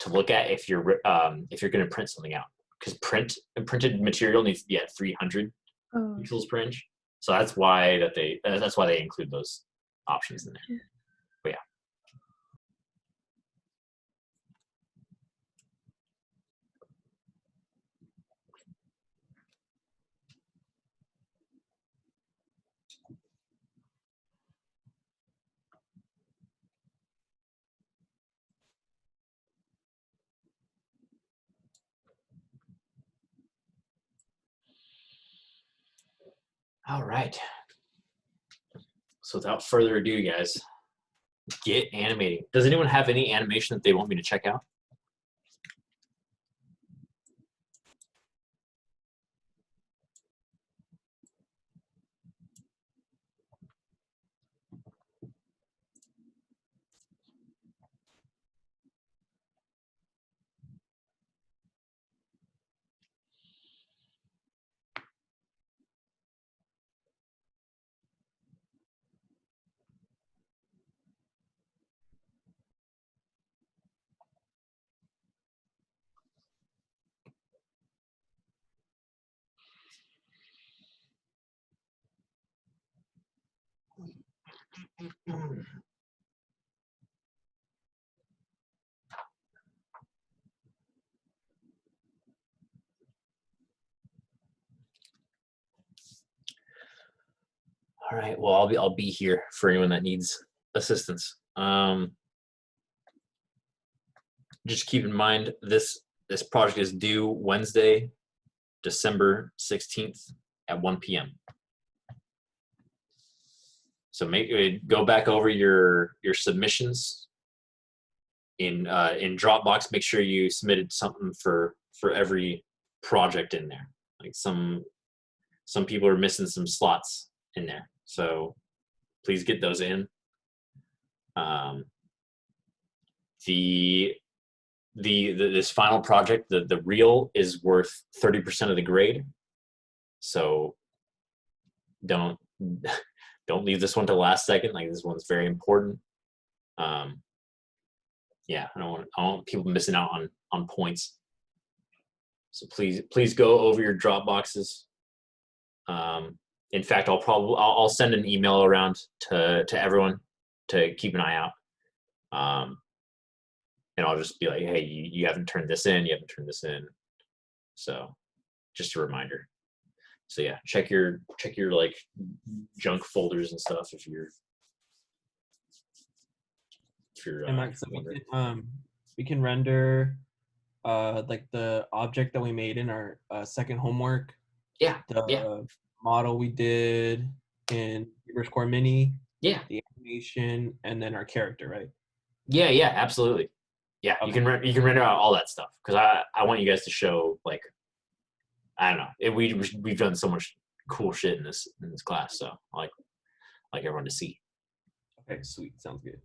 to look at if you're going to print something out, because printed material needs to be at 300 pixels per inch. So that's why they include those options in there. But yeah. All right. So without further ado, guys, get animating. Does anyone have any animation that they want me to check out? All right. Well, I'll be here for anyone that needs assistance. Just keep in mind this project is due Wednesday, December 16th at 1 p.m. So go back over your submissions in Dropbox. Make sure you submitted something for every project in there. Like some people are missing some slots in there, so please get those in. This final project, the reel is worth 30% of the grade, so don't leave this one to last second. Like, this one's very important. Yeah, I don't want people missing out on points. So please go over your Dropboxes. In fact, I'll send an email around to everyone to keep an eye out. And I'll just be like, hey, you haven't turned this in, So just a reminder. So yeah, check your like junk folders and stuff if you're And Max, we can render like the object that we made in our second homework. Yeah. The model we did in Core Mini. Yeah. The animation, and then our character, right? Yeah, absolutely. Yeah, okay. You can render out all that stuff, because I want you guys to show, like, I don't know, we've done so much cool shit in this class, so I like everyone to see. Okay, sweet, sounds good.